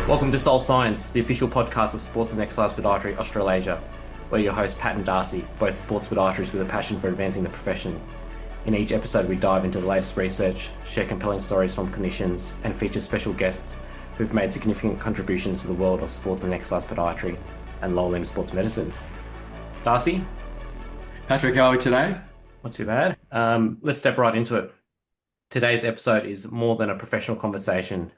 Welcome to Soul Science, the official podcast of Sports and Exercise Podiatry Australasia. We're your hosts, Pat and Darcy, both sports podiatrists with a passion for advancing the profession. In each episode, we dive into the latest research, share compelling stories from clinicians, and feature special guests who've made significant contributions to the world of sports and exercise podiatry and lower limb sports medicine. Darcy? Patrick, how are we today? Not too bad. Let's step right into it. Today's episode is more than a professional conversation.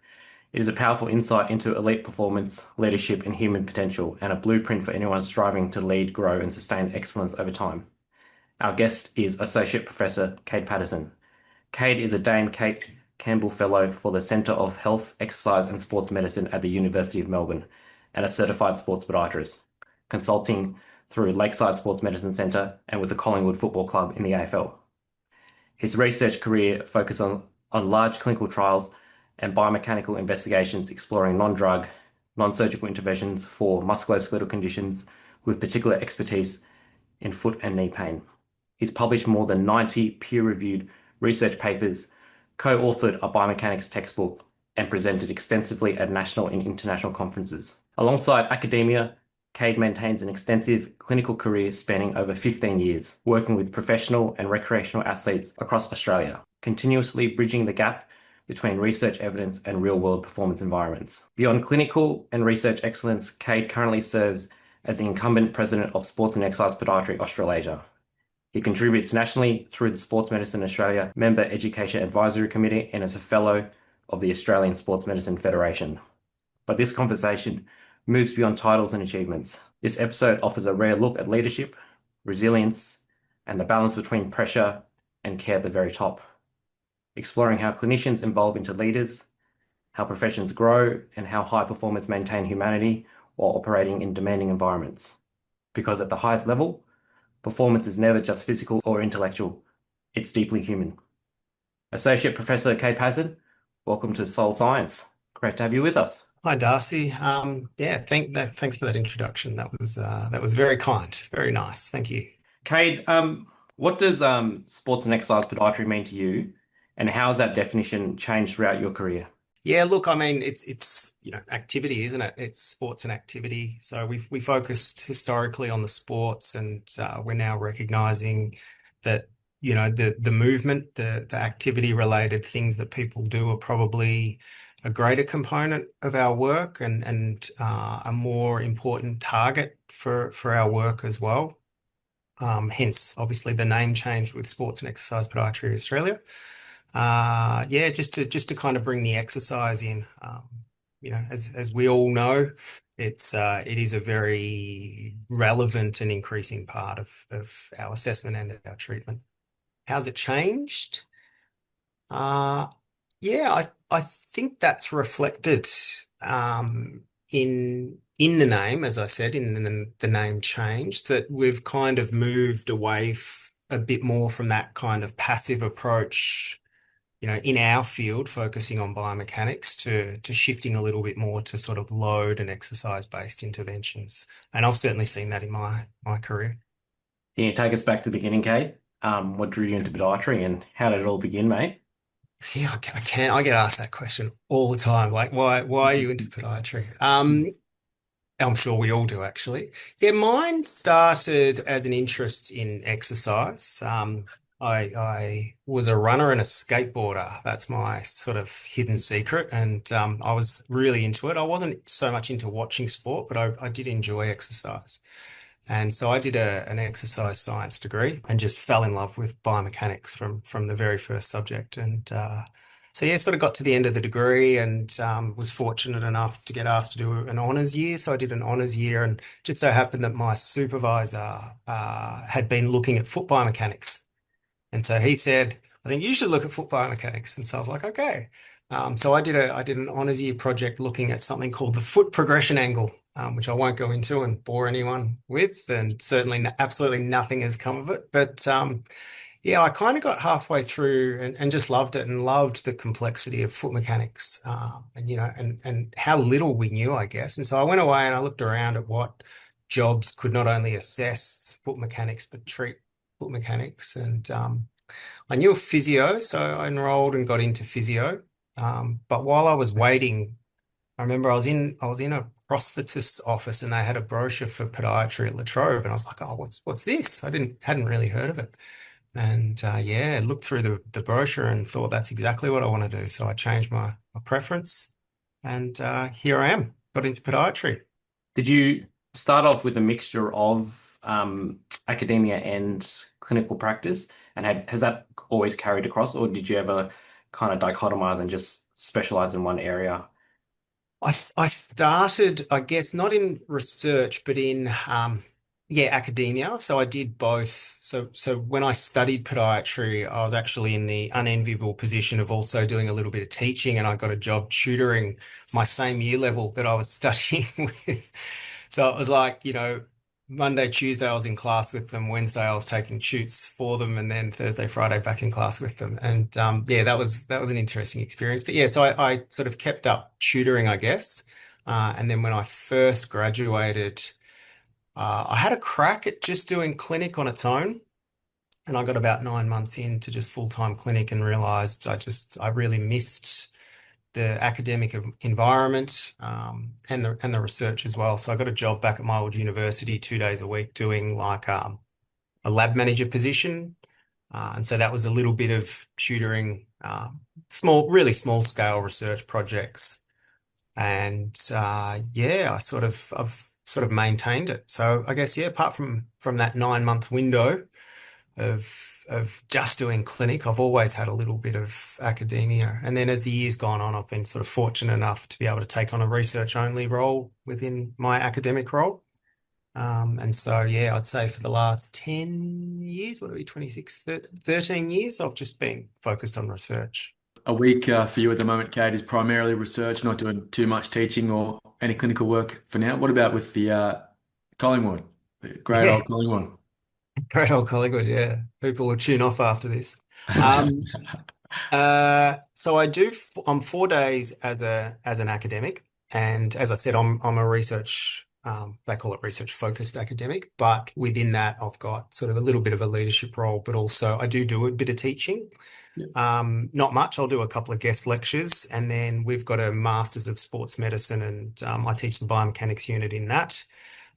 It is a powerful insight into elite performance, leadership, and human potential, and a blueprint for anyone striving to lead, grow, and sustain excellence over time. Our guest is Associate Professor Kade Paterson. Kade is a Dame Kate Campbell Fellow for the Centre of Health, Exercise and Sports Medicine at the University of Melbourne, and a certified sports podiatrist, consulting through Lakeside Sports Medicine Centre and with the Collingwood Football Club in the AFL. His research career focused on large clinical trials and biomechanical investigations exploring non-drug, non-surgical interventions for musculoskeletal conditions with particular expertise in foot and knee pain. He's published more than 90 peer-reviewed research papers, co-authored a biomechanics textbook, and presented extensively at national and international conferences. Alongside academia, Kade maintains an extensive clinical career spanning over 15 years, working with professional and recreational athletes across Australia, continuously bridging the gap between research evidence and real-world performance environments. Beyond clinical and research excellence, Kade currently serves as the incumbent president of Sports and Exercise Podiatry Australasia. He contributes nationally through the Sports Medicine Australia Member Education Advisory Committee and is a fellow of the Australian Sports Medicine Federation. But this conversation moves beyond titles and achievements. This episode offers a rare look at leadership, resilience, and the balance between pressure and care at the very top, exploring how clinicians evolve into leaders, how professions grow, and how high performers maintain humanity while operating in demanding environments. Because at the highest level, performance is never just physical or intellectual, it's deeply human. Associate Professor Kade Paterson, welcome to Soul Science. Great to have you with us. Hi, Darcy. Thanks for that introduction. That was very kind, very nice. Thank you. Kade, what does sports and exercise podiatry mean to you, and how has that definition changed throughout your career? Yeah, look, I mean, it's activity, isn't it? It's sports and activity. So we focused historically on the sports, and we're now recognizing that the movement, the activity related things that people do are probably a greater component of our work and a more important target for our work as well. Hence, obviously, the name change with Sports and Exercise Podiatry Australia. Just to kind of bring the exercise in. As we all know, it is a very relevant and increasing part of our assessment and our treatment. How's it changed? I think that's reflected in the name, as I said, in the name change, that we've kind of moved away a bit more from that kind of passive approach, in our field, focusing on biomechanics to shifting a little bit more to sort of load and exercise-based interventions. And I've certainly seen that in my career. Can you take us back to the beginning, Kade? What drew you into podiatry and how did it all begin, mate? Yeah, I can. I get asked that question all the time. Like, why are you into podiatry? I'm sure we all do, actually. Yeah, mine started as an interest in exercise. I was a runner and a skateboarder. That's my sort of hidden secret, and I was really into it. I wasn't so much into watching sport, but I did enjoy exercise. And so I did an exercise science degree and just fell in love with biomechanics from the very first subject. And sort of got to the end of the degree and was fortunate enough to get asked to do an honours year. So I did an honours year, and just so happened that my supervisor had been looking at foot biomechanics. And so he said, I think you should look at foot biomechanics. And so I was like, okay. So I did an honours year project looking at something called the foot progression angle, which I won't go into and bore anyone with, and certainly absolutely nothing has come of it. But I kind of got halfway through and just loved it and loved the complexity of foot mechanics, and how little we knew, I guess. And so I went away and I looked around at what jobs could not only assess foot mechanics but treat foot mechanics. And I knew a physio, so I enrolled and got into physio. But while I was waiting remember I was in a prosthetist's office and they had a brochure for podiatry at La Trobe, and I was like, oh, what's this? I hadn't really heard of it. And yeah, looked through the brochure and thought that's exactly what I want to do. So I changed my preference, and here I am. Got into podiatry. Did you start off with a mixture of academia and clinical practice? And has that always carried across, or did you ever kind of dichotomize and just specialize in one area? I started, I guess, not in research, but in yeah, academia. So I did both. So when I studied podiatry, I was actually in the unenviable position of also doing a little bit of teaching, and I got a job tutoring my same year level that I was studying with. So it was like, Monday, Tuesday I was in class with them, Wednesday I was taking tutes for them, and then Thursday, Friday back in class with them. And yeah, that was an interesting experience. But yeah, so I sort of kept up tutoring, I guess. And then when I first graduated, I had a crack at just doing clinic on its own. And I got about 9 months into just full-time clinic and realized I really missed the academic environment, and the research as well. So I got a job back at my old university 2 days a week doing like a lab manager position. And so that was a little bit of tutoring, really small scale research projects. And yeah, I've sort of maintained it. So I guess, yeah, apart from that 9 month window of just doing clinic, I've always had a little bit of academia. And then as the years gone on, I've been sort of fortunate enough to be able to take on a research only role within my academic role. And so, yeah, I'd say for the last 10 years, what are we, 26, 13 years, I've just been focused on research. A week for you at the moment, Kate, is primarily research, not doing too much teaching or any clinical work for now. What about with the Collingwood, the great Yeah, old Collingwood? great old Collingwood, yeah. People will tune off after this. Um, so I'm 4 days as an academic, and as I said, I'm a research. They call it research focused academic, but within that, I've got sort of a little bit of a leadership role, but also I do a bit of teaching. Yeah. Not much. I'll do a couple of guest lectures, and then we've got a Masters of Sports Medicine, and I teach the biomechanics unit in that.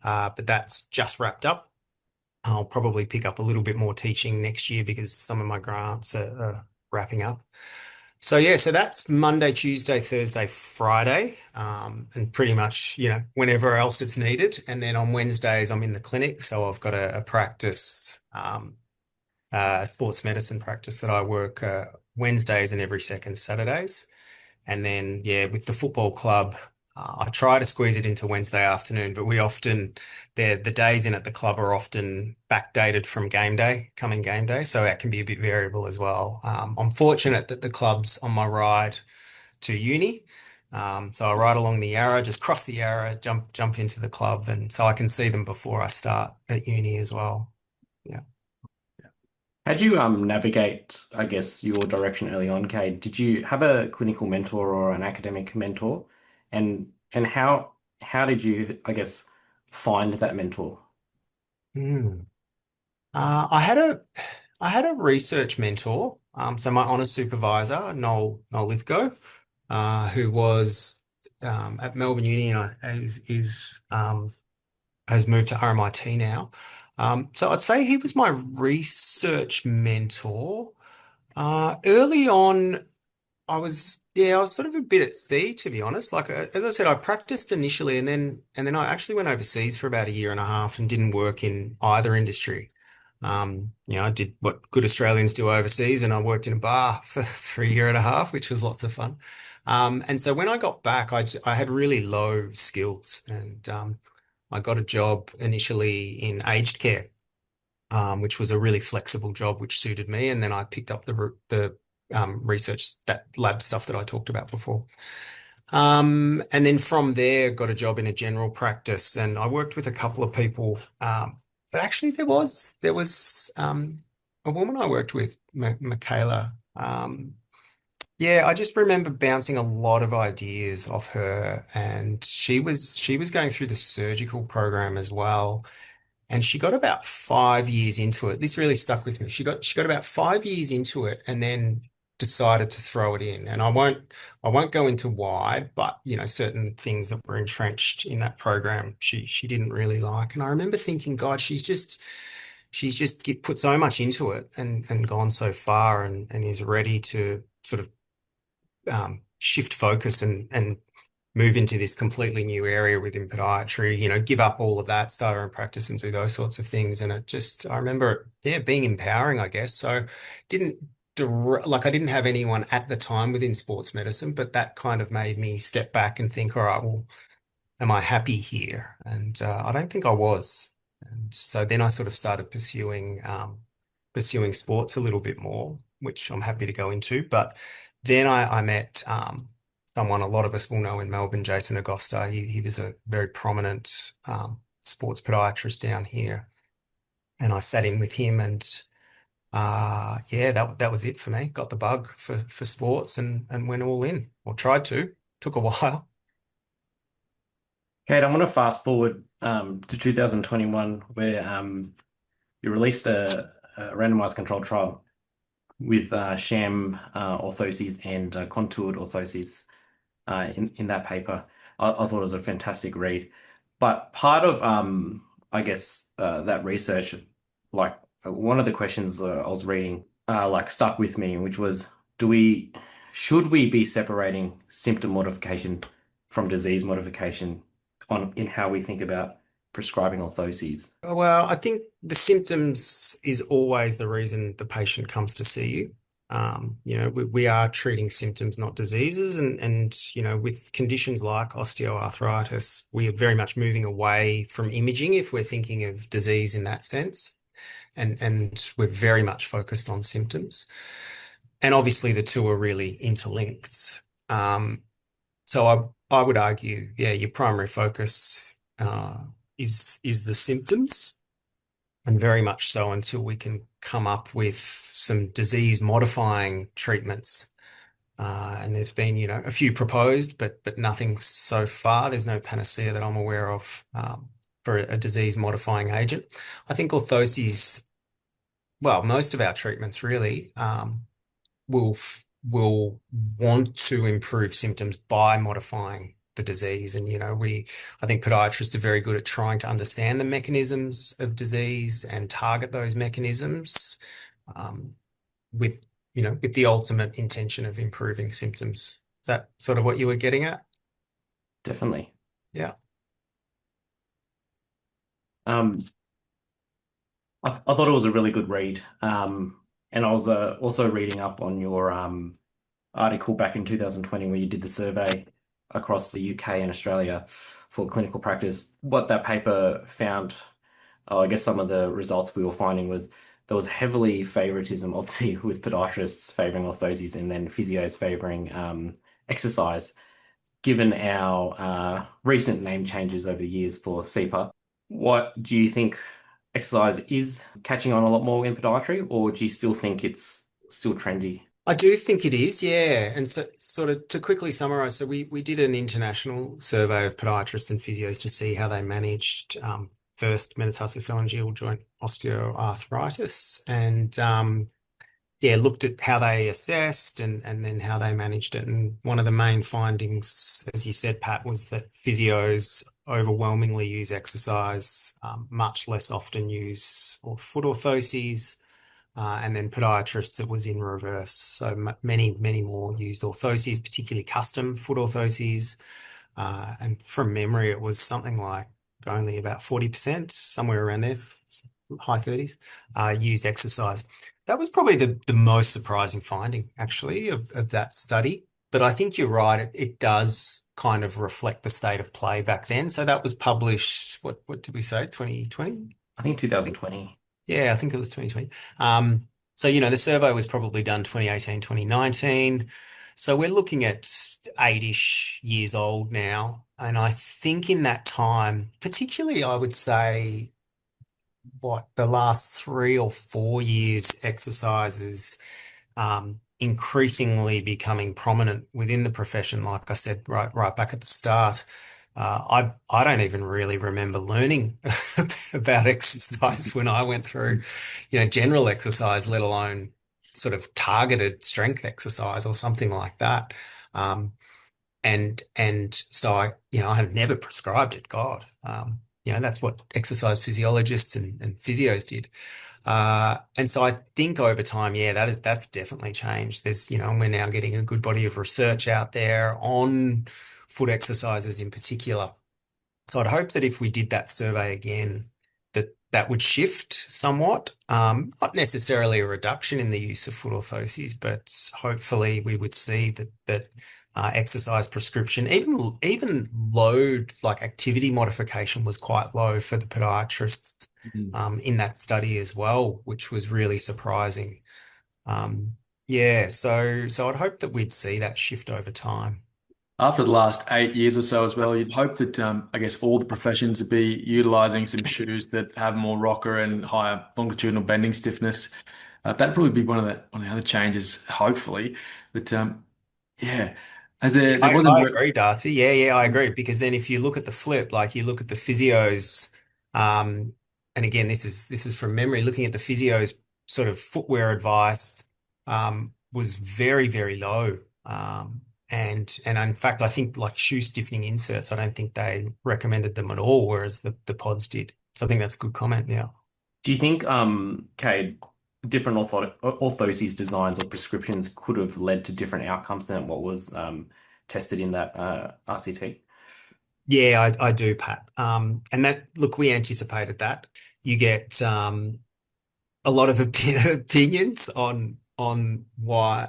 But that's just wrapped up. I'll probably pick up a little bit more teaching next year because some of my grants are wrapping up. So yeah, so that's Monday, Tuesday, Thursday, Friday, and pretty much, whenever else it's needed. And then on Wednesdays, I'm in the clinic, so I've got a practice, sports medicine practice that I work Wednesdays and every second Saturdays. And then, yeah, with the football club, I try to squeeze it into Wednesday afternoon, but the days in at the club are often backdated from game day, coming game day. So that can be a bit variable as well. I'm fortunate that the club's on my ride to uni. So I ride along the Yarra, just cross the Yarra, jump into the club. And so I can see them before I start at uni as well. Yeah. How'd you navigate, I guess, your direction early on, Kate? Did you have a clinical mentor or an academic mentor? And how did you, I guess, find that mentor? Hmm. I had a research mentor. So my honours supervisor, Noel Lithgow, who was at Melbourne Uni, and has moved to RMIT now. So I'd say he was my research mentor. Early on, I was sort of a bit at sea, to be honest. Like as I said, I practiced initially, and then I actually went overseas for about a year and a half and didn't work in either industry. I did what good Australians do overseas, and I worked in a bar for a year and a half, which was lots of fun. And so when I got back, I had really low skills, and I got a job initially in aged care, which was a really flexible job, which suited me. And then I picked up the research, that lab stuff that I talked about before. And then from there, got a job in a general practice, and I worked with a couple of people. But actually, there was a woman I worked with, Michaela. Yeah, I just remember bouncing a lot of ideas off her, and she was going through the surgical program as well. And she got about 5 years into it. This really stuck with me. She got about 5 years into it, and then decided to throw it in. And I won't go into why, but certain things that were entrenched in that program, she didn't really like. And I remember thinking, God, put so much into it and gone so far and is ready to sort of shift focus and move into this completely new area within podiatry, give up all of that, start our own practice and do those sorts of things. And I remember it, yeah, being empowering, I guess. So didn't I didn't have anyone at the time within sports medicine, but that kind of made me step back and think, all right, well, am I happy here? And I don't think I was. And so then I sort of started pursuing sports a little bit more, which I'm happy to go into. But then I met someone a lot of us will know in Melbourne, Jason Agosta. He was a very prominent sports podiatrist down here, and I sat in with him, and yeah, that was it for me. Got the bug for sports and went all in, or tried to. Took a while. Kate, I want to fast forward to 2021, where you released a randomized controlled trial with sham orthoses and contoured orthoses in that paper. I thought it was a fantastic read. But part of, I guess, that research, like one of the questions I was reading, like stuck with me, which was, should we be separating symptom modification from disease modification in how we think about prescribing orthoses? Well, I think the symptoms is always the reason the patient comes to see you. We are treating symptoms, not diseases. And with conditions like osteoarthritis, we are very much moving away from imaging if we're thinking of disease in that sense. And we're very much focused on symptoms. And obviously the two are really interlinked. So I would argue, yeah, your primary focus is the symptoms, and very much so until we can come up with some disease modifying treatments. And there's been, a few proposed, but nothing so far. There's no panacea that I'm aware of for a disease modifying agent. I think orthoses, well, most of our treatments really will will want to improve symptoms by modifying the disease. And, I think podiatrists are very good at trying to understand the mechanisms of disease and target those mechanisms with, with the ultimate intention of improving symptoms. Is that sort of what you were getting at? Definitely. Yeah. Um, I thought it was a really good read. And I was also reading up on your article back in 2020 where you did the survey across the UK and Australia for clinical practice. What that paper found, I guess some of the results we were finding was there was heavily favoritism, obviously, with podiatrists favoring orthoses and then physios favoring exercise. Given our recent name changes over the years for SEPA, what do you think exercise is catching on a lot more in podiatry, or do you still think it's still trendy? I do think it is, yeah. And so, sort of to quickly summarize, so we did an international survey of podiatrists and physios to see how they managed first metatarsophalangeal joint osteoarthritis, and yeah, looked at how they assessed and then how they managed it. And one of the main findings, as you said, Pat, was that physios overwhelmingly use exercise, much less often use or foot orthoses. And then podiatrists, it was in reverse. So many, many more used orthoses, particularly custom foot orthoses. And from memory, it was something like only about 40%, somewhere around there, high 30s, used exercise. That was probably the most surprising finding, actually, of that study. But I think you're right. It does kind of reflect the state of play back then. So that was published, what did we say, 2020? I think 2020. Yeah, I think it was 2020. So, the survey was probably done 2018, 2019. So we're looking at 8-ish years old now. And I think in that time, particularly, I would say, the last 3 or 4 years, exercises increasingly becoming prominent within the profession. Like I said, right back at the start, I don't even really remember learning about exercise when I went through, general exercise, let alone sort of targeted strength exercise or something like that. Um, and so I had never prescribed it. God, that's what exercise physiologists and physios did. And so I think over time, yeah, that's definitely changed. We're now getting a good body of research out there on foot exercises in particular. So I'd hope that if we did that survey again, that would shift somewhat. Not necessarily a reduction in the use of foot orthoses, but hopefully we would see that exercise prescription, even load like activity modification was quite low for the podiatrists in that study as well, which was really surprising. Yeah, so I'd hope that we'd see that shift over time. After the last 8 years or so as well, you'd hope that I guess all the professions would be utilizing some shoes that have more rocker and higher longitudinal bending stiffness. That'd probably be one of the other changes, hopefully. But yeah, as there I, wasn't. I agree, Darcy. Yeah, I agree. Because then if you look at the flip, like you look at the physios, and again, this is from memory, looking at the physios sort of footwear advice, was very, very low. And in fact, I think like shoe stiffening inserts, I don't think they recommended them at all, whereas the pods did. So I think that's a good comment. Yeah. Do you think, Kate, different orthoses designs or prescriptions could have led to different outcomes than what was tested in that RCT? Yeah, I do, Pat. And look, we anticipated that. You get a lot of opinions on why,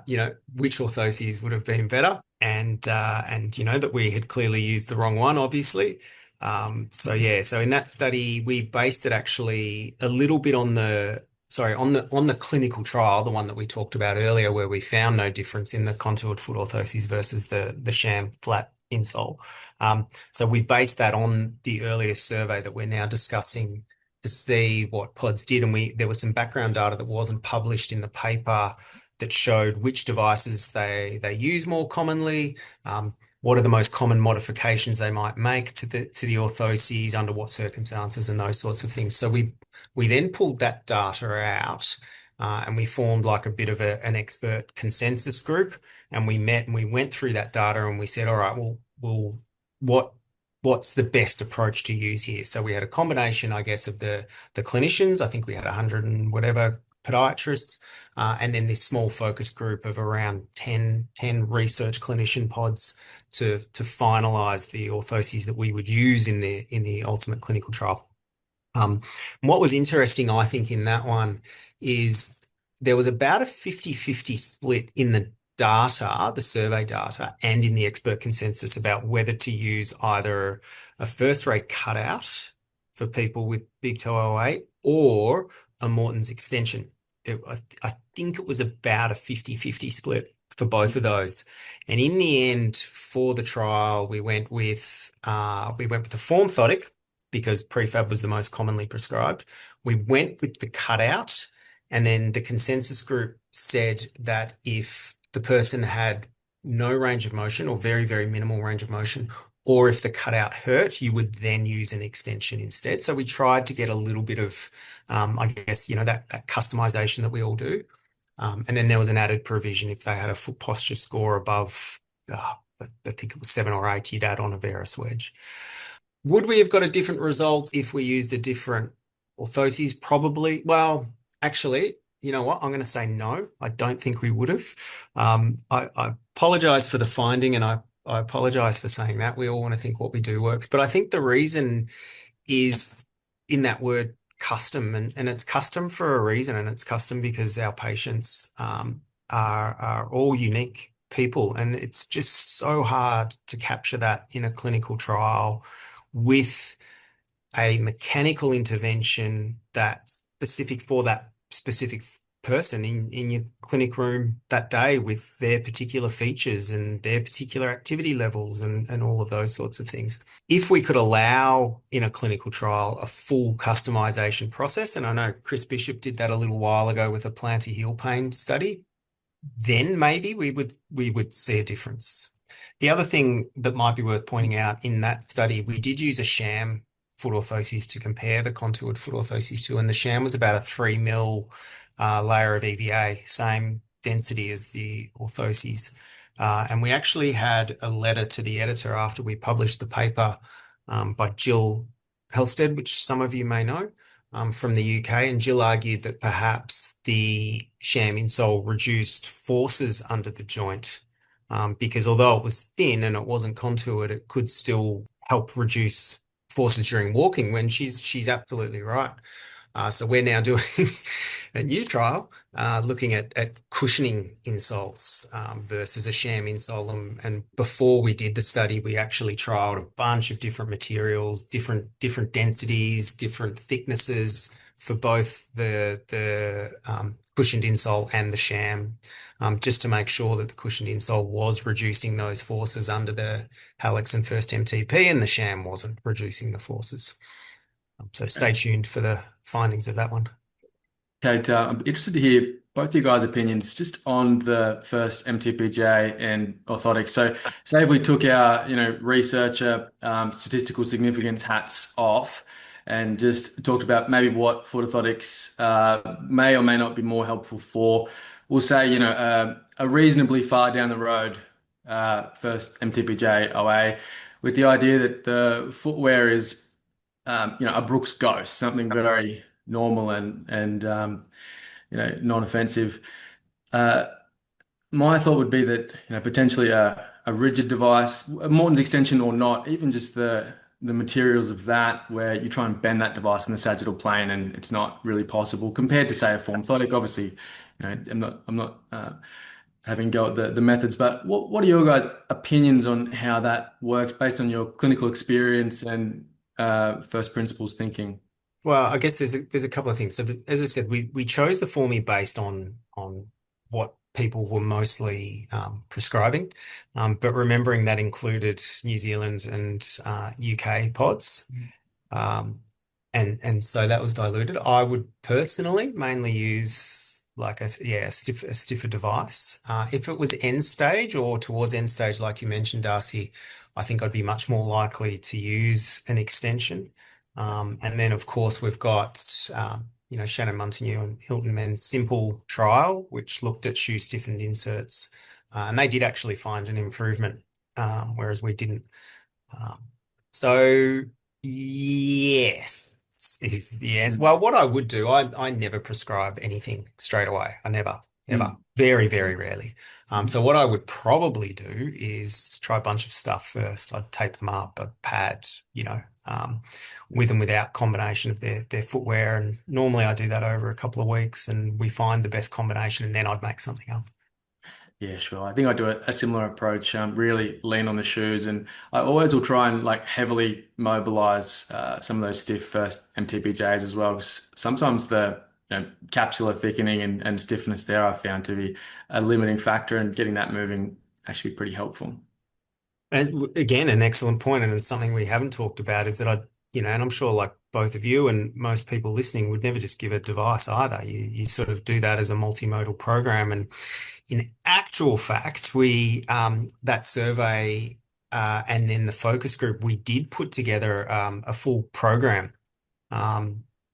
which orthoses would have been better, and that we had clearly used the wrong one, obviously. So in that study, we based it actually a little bit on the clinical trial, the one that we talked about earlier, where we found no difference in the contoured foot orthoses versus the sham flat insole. So we based that on the earlier survey that we're now discussing to see what pods did, and there was some background data that wasn't published in the paper that showed which devices they use more commonly, what are the most common modifications they might make to the orthoses, under what circumstances, and those sorts of things. So we then pulled that data out, and we formed like a bit of an expert consensus group, and we met and we went through that data and we said, all right, well, what's the best approach to use here? So we had a combination, I guess, of the clinicians. I think we had 100 and whatever podiatrists, and then this small focus group of around 10 research clinician pods to finalize the orthoses that we would use in the ultimate clinical trial. What was interesting, I think, in that one is there was about a 50-50 split in the data, the survey data, and in the expert consensus about whether to use either a first-rate cutout for people with big toe 08 or a Morton's extension. I think it was about a 50-50 split for both of those. And in the end, for the trial, we went with the form thotic because prefab was the most commonly prescribed. We went with the cutout, and then the consensus group said that if the person had no range of motion or very, very minimal range of motion, or if the cutout hurt, you would then use an extension instead. So we tried to get a little bit of, I guess, that customization that we all do. And then there was an added provision if they had a foot posture score above, I think it was 7 or 8, you'd add on a varus wedge. Would we have got a different result if we used a different orthoses? Probably. Well, actually, you know what? I'm going to say no. I don't think we would have. I apologize for the finding, and I apologize for saying that. We all want to think what we do works. But I think the reason is in that word custom, and it's custom for a reason, and it's custom because our patients are all unique people, and it's just so hard to capture that in a clinical trial with a mechanical intervention that's specific for that specific person in your clinic room that day with their particular features and their particular activity levels and all of those sorts of things. If we could allow in a clinical trial a full customization process, and I know Chris Bishop did that a little while ago with a plantar heel pain study, then maybe we would see a difference. The other thing that might be worth pointing out in that study, we did use a sham foot orthoses to compare the contoured foot orthoses to, and the sham was about a 3 mil layer of EVA, same density as the orthoses. And we actually had a letter to the editor after we published the paper by Jill Halstead, which some of you may know, from the UK. And Jill argued that perhaps the sham insole reduced forces under the joint, because although it was thin and it wasn't contoured, it could still help reduce forces during walking. When she's absolutely right. So we're now doing a new trial looking at cushioning insoles versus a sham insole. And before we did the study, we actually trialed a bunch of different materials, different densities, different thicknesses for both the cushioned insole and the sham, just to make sure that the cushioned insole was reducing those forces under the hallux and first MTP, and the sham wasn't reducing the forces. So stay tuned for the findings of that one. Kate, I'm interested to hear both you guys' opinions just on the first MTPJ and orthotics. So, say if we took our, researcher statistical significance hats off and just talked about maybe what foot orthotics may or may not be more helpful for, we'll say, a reasonably far down the road first MTPJ OA, with the idea that the footwear is a Brooks ghost, something very normal and non-offensive. My thought would be that potentially a rigid device, a Morton's extension or not, even just the materials of that, where you try and bend that device in the sagittal plane and it's not really possible compared to say a form orthotic. Obviously, I'm not having a go at the methods, but what are your guys' opinions on how that works based on your clinical experience and first principles thinking? Well, I guess there's a couple of things. So as I said, we chose the Formi based on what people were mostly prescribing, but remembering that included New Zealand and UK pods, and so that was diluted. I would personally mainly use like a stiffer device. If it was end stage or towards end stage, like you mentioned, Darcy, I think I'd be much more likely to use an extension. And then, of course, we've got, Shannon Montague and Hilton Men's simple trial, which looked at shoe stiffened inserts. And they did actually find an improvement, whereas we didn't. So, yes, is the answer. Well, what I would do, I never prescribe anything straight away. I never, ever, very, very rarely. So what I would probably do is try a bunch of stuff first. I'd tape them up, I'd pad, with and without combination of their footwear. And normally I do that over a couple of weeks and we find the best combination and then I'd make something up. Yeah, sure. I think I do a similar approach, really lean on the shoes, and I always will try and like heavily mobilize some of those stiff first MTPJs as well, 'cause sometimes the capsular thickening and stiffness there I found to be a limiting factor, and getting that moving actually pretty helpful. And again, an excellent point, and it's something we haven't talked about is that and I'm sure like both of you and most people listening would never just give a device either. You sort of do that as a multimodal program. And in actual fact, we that survey and then the focus group, we did put together a full program.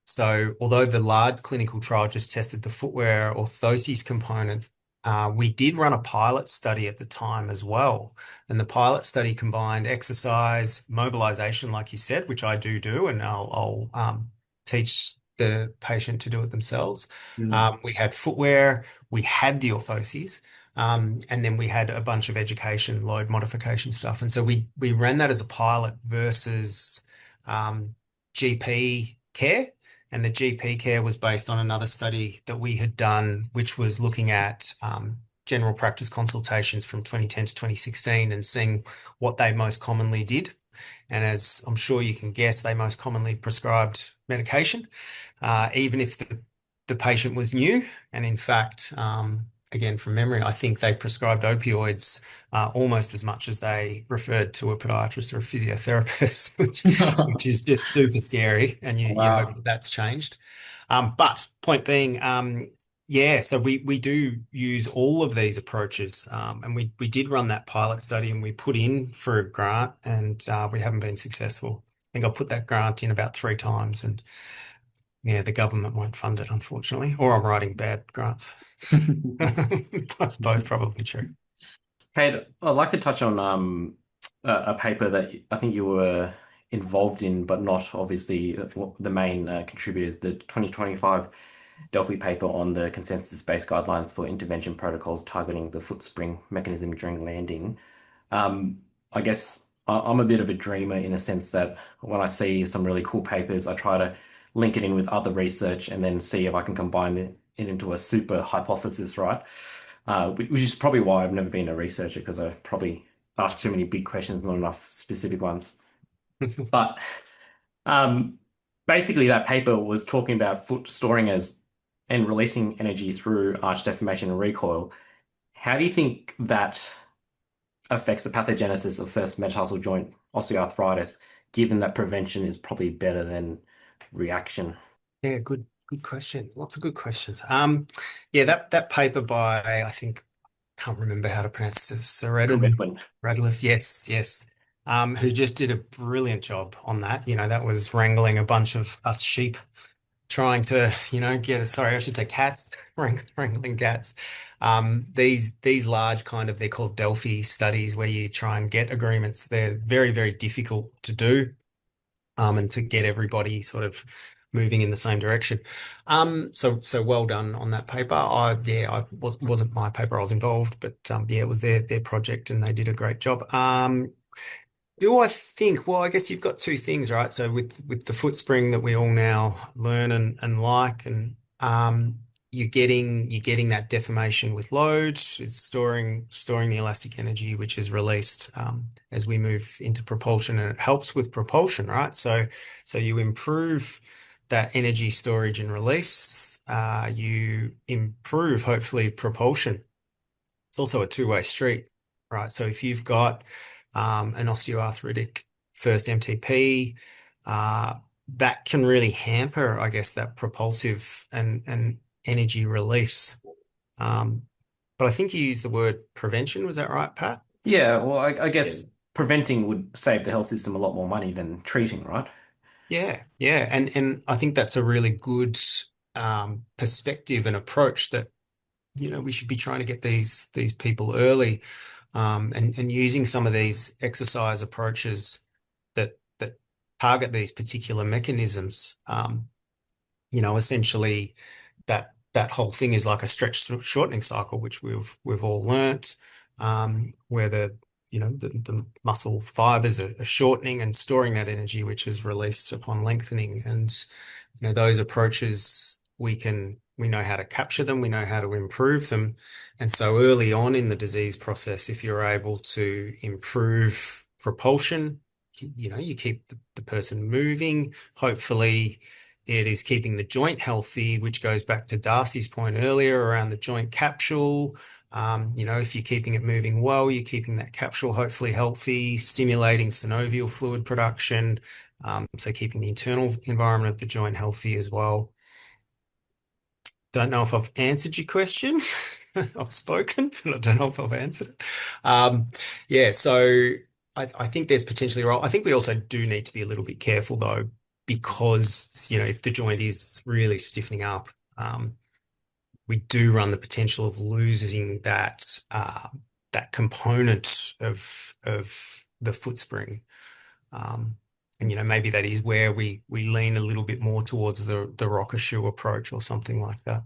So although the large clinical trial just tested the footwear orthoses component, we did run a pilot study at the time as well. And the pilot study combined exercise, mobilization, like you said, which I do, and I'll teach the patient to do it themselves. We had footwear, we had the orthoses, and then we had a bunch of education, load modification stuff. And so we ran that as a pilot versus GP care. And the GP care was based on another study that we had done, which was looking at general practice consultations from 2010 to 2016 and seeing what they most commonly did. And as I'm sure you can guess, they most commonly prescribed medication, even if the patient was new. And in fact, again, from memory, I think they prescribed opioids almost as much as they referred to a podiatrist or a physiotherapist, which is just super scary. And you hope that's changed. But point being, so we do use all of these approaches. And we did run that pilot study and we put in for a grant and we haven't been successful. I think I put that grant in about 3 times and Yeah, the government won't fund it, unfortunately, or I'm writing bad grants. Both probably true. Kate, I'd like to touch on a paper that I think you were involved in, but not obviously the main contributors, the 2025 Delphi paper on the consensus-based guidelines for intervention protocols targeting the foot spring mechanism during landing. I guess I'm a bit of a dreamer in a sense that when I see some really cool papers, I try to link it in with other research and then see if I can combine it into a super hypothesis, right? Which is probably why I've never been a researcher because I probably ask too many big questions, not enough specific ones. But um, basically, that paper was talking about foot storing as and releasing energy through arch deformation and recoil. How do you think that affects the pathogenesis of first metatarsal joint osteoarthritis, given that prevention is probably better than reaction? Yeah, good question. Lots of good questions. Yeah, that paper by I think can't remember how to pronounce it. Correctly. Radcliffe, yes. Who just did a brilliant job on that. That was wrangling a bunch of us sheep trying to, sorry, I should say cats, wrangling cats. These large kind of, they're called Delphi studies where you try and get agreements. They're very, very difficult to do, and to get everybody sort of moving in the same direction. So well done on that paper. I wasn't my paper, I was involved, but yeah, it was their project and they did a great job. Do I think, well, I guess you've got two things, right? So with the foot spring that we all now learn and like, and you're getting that deformation with load. It's storing the elastic energy, which is released as we move into propulsion, and it helps with propulsion, right? So you improve that energy storage and release. You improve hopefully propulsion. It's also a two-way street, right? So if you've got an osteoarthritic first MTP, that can really hamper, I guess, that propulsive and energy release. But I think you used the word prevention. Was that right, Pat? Yeah, well, I guess preventing would save the health system a lot more money than treating, right? Yeah. And I think that's a really good perspective and approach that, we should be trying to get these people early, and using some of these exercise approaches that target these particular mechanisms. Essentially that whole thing is like a stretch shortening cycle, which we've all learnt, where the muscle fibers are shortening and storing that energy, which is released upon lengthening. And those approaches we know how to capture them, we know how to improve them. And so early on in the disease process, if you're able to improve propulsion, you keep the person moving. Hopefully, it is keeping the joint healthy, which goes back to Darcy's point earlier around the joint capsule. If you're keeping it moving well, you're keeping that capsule hopefully healthy, stimulating synovial fluid production, so keeping the internal environment of the joint healthy as well. Don't know if I've answered your question. I've spoken, but I don't know if I've answered it. Yeah, so I think there's potentially a role. I think we also do need to be a little bit careful though, because if the joint is really stiffening up, we do run the potential of losing that component of the foot spring. And maybe that is where we lean a little bit more towards the rocker shoe approach or something like that.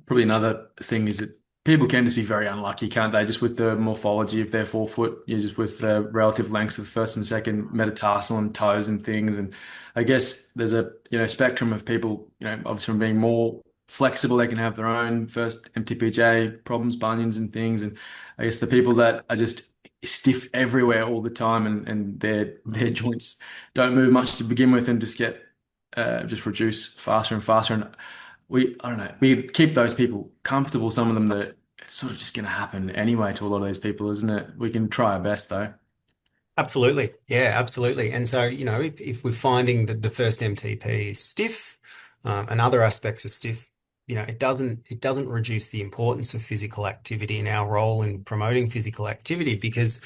Probably another thing is that people can just be very unlucky, can't they? Just with the morphology of their forefoot, just with the relative lengths of first and second metatarsal and toes and things. And I guess there's a spectrum of people, obviously from being more flexible, they can have their own first MTPJ problems, bunions and things. And I guess the people that are just stiff everywhere all the time and their joints don't move much to begin with and just get just reduce faster and faster. And I don't know, we keep those people comfortable, some of them, that it's sort of just going to happen anyway to a lot of these people, isn't it? We can try our best though. Absolutely. Yeah, absolutely. And so, if we're finding that the first MTP is stiff, and other aspects are stiff, it doesn't reduce the importance of physical activity and our role in promoting physical activity, because,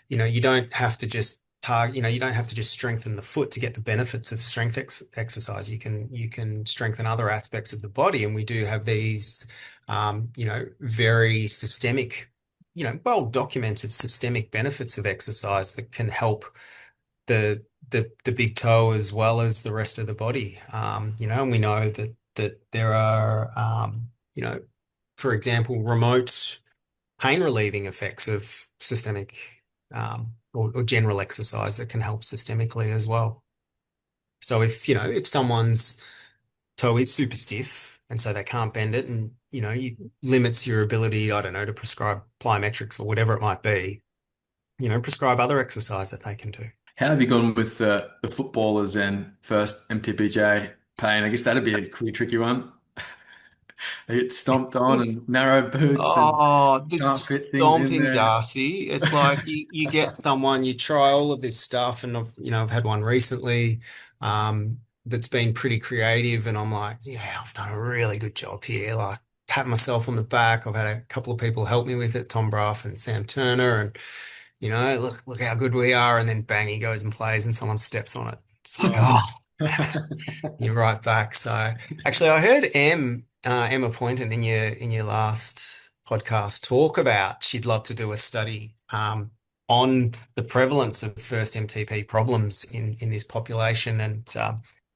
you don't have to just you don't have to just strengthen the foot to get the benefits of strength exercise. You can strengthen other aspects of the body, and we do have these, very systemic, well documented systemic benefits of exercise that can help the big toe as well as the rest of the body. And we know that there are, for example, remote pain relieving effects of systemic or general exercise that can help systemically as well. So if someone's toe is super stiff and so they can't bend it, and you limits your ability, I don't know, to prescribe plyometrics or whatever it might be, prescribe other exercise that they can do. How have you gone with the footballers and first MTBJ pain? I guess that'd be a pretty tricky one. They get stomped on and narrow boots and Oh, can't this fit things in stomping, there. Darcy. It's like you get someone, you try all of this stuff, and I've had one recently, that's been pretty creative, and I'm like, yeah, I've done a really good job here. Like, pat myself on the back. I've had a couple of people help me with it, Tom Bruff and Sam Turner, and look how good we are. And then bang, he goes and plays, and someone steps on it. It's like, Oh. oh, you're right back. So actually, I heard Emma Poynton in your last podcast talk about she'd love to do a study on the prevalence of first MTP problems in this population. And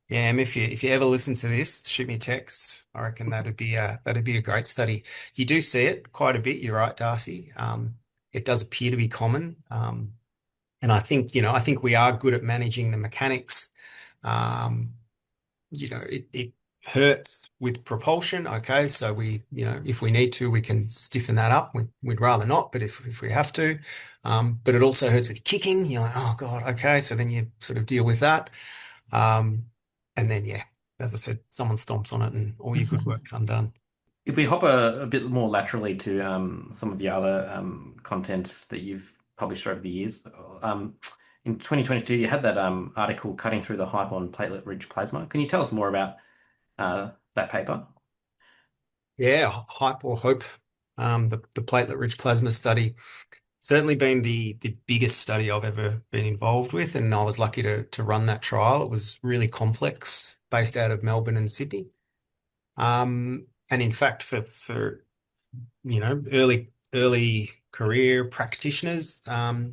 yeah, Em, if you ever listen to this, shoot me a text. I reckon that'd be a great study. You do see it quite a bit. You're right, Darcy. It does appear to be common. And I think we are good at managing the mechanics. Um, it hurts with propulsion. Okay. So if we need to, we can stiffen that up. We'd rather not, but if we have to, but it also hurts with kicking. You're like, oh God. Okay. So then you sort of deal with that. Um, and then, yeah, as I said, someone stomps on it and all your good work's undone. If we hop a bit more laterally to some of the other content that you've published over the years, in 2022, you had that article cutting through the hype on platelet-rich plasma. Can you tell us more about that paper? Yeah. Hype or hope. The platelet-rich plasma study. Certainly been the biggest study I've ever been involved with, and I was lucky to run that trial. It was really complex, based out of Melbourne and Sydney. And in fact, for early career practitioners,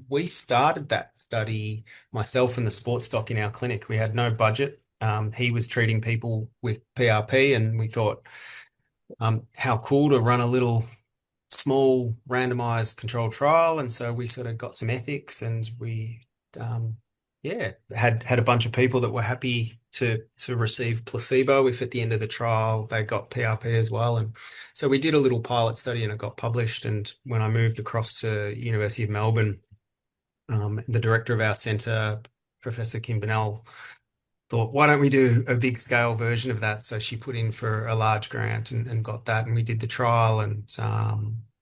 we started that study, myself and the sports doc in our clinic. We had no budget. He was treating people with PRP, and we thought, how cool to run a little small randomized controlled trial. And so we sort of got some ethics, and we yeah, had a bunch of people that were happy to receive placebo if at the end of the trial they got PRP as well. And so we did a little pilot study, and it got published. And when I moved across to University of Melbourne, the director of our centre, Professor Kim Bennell, thought, why don't we do a big scale version of that? So she put in for a large grant and got that, and we did the trial. And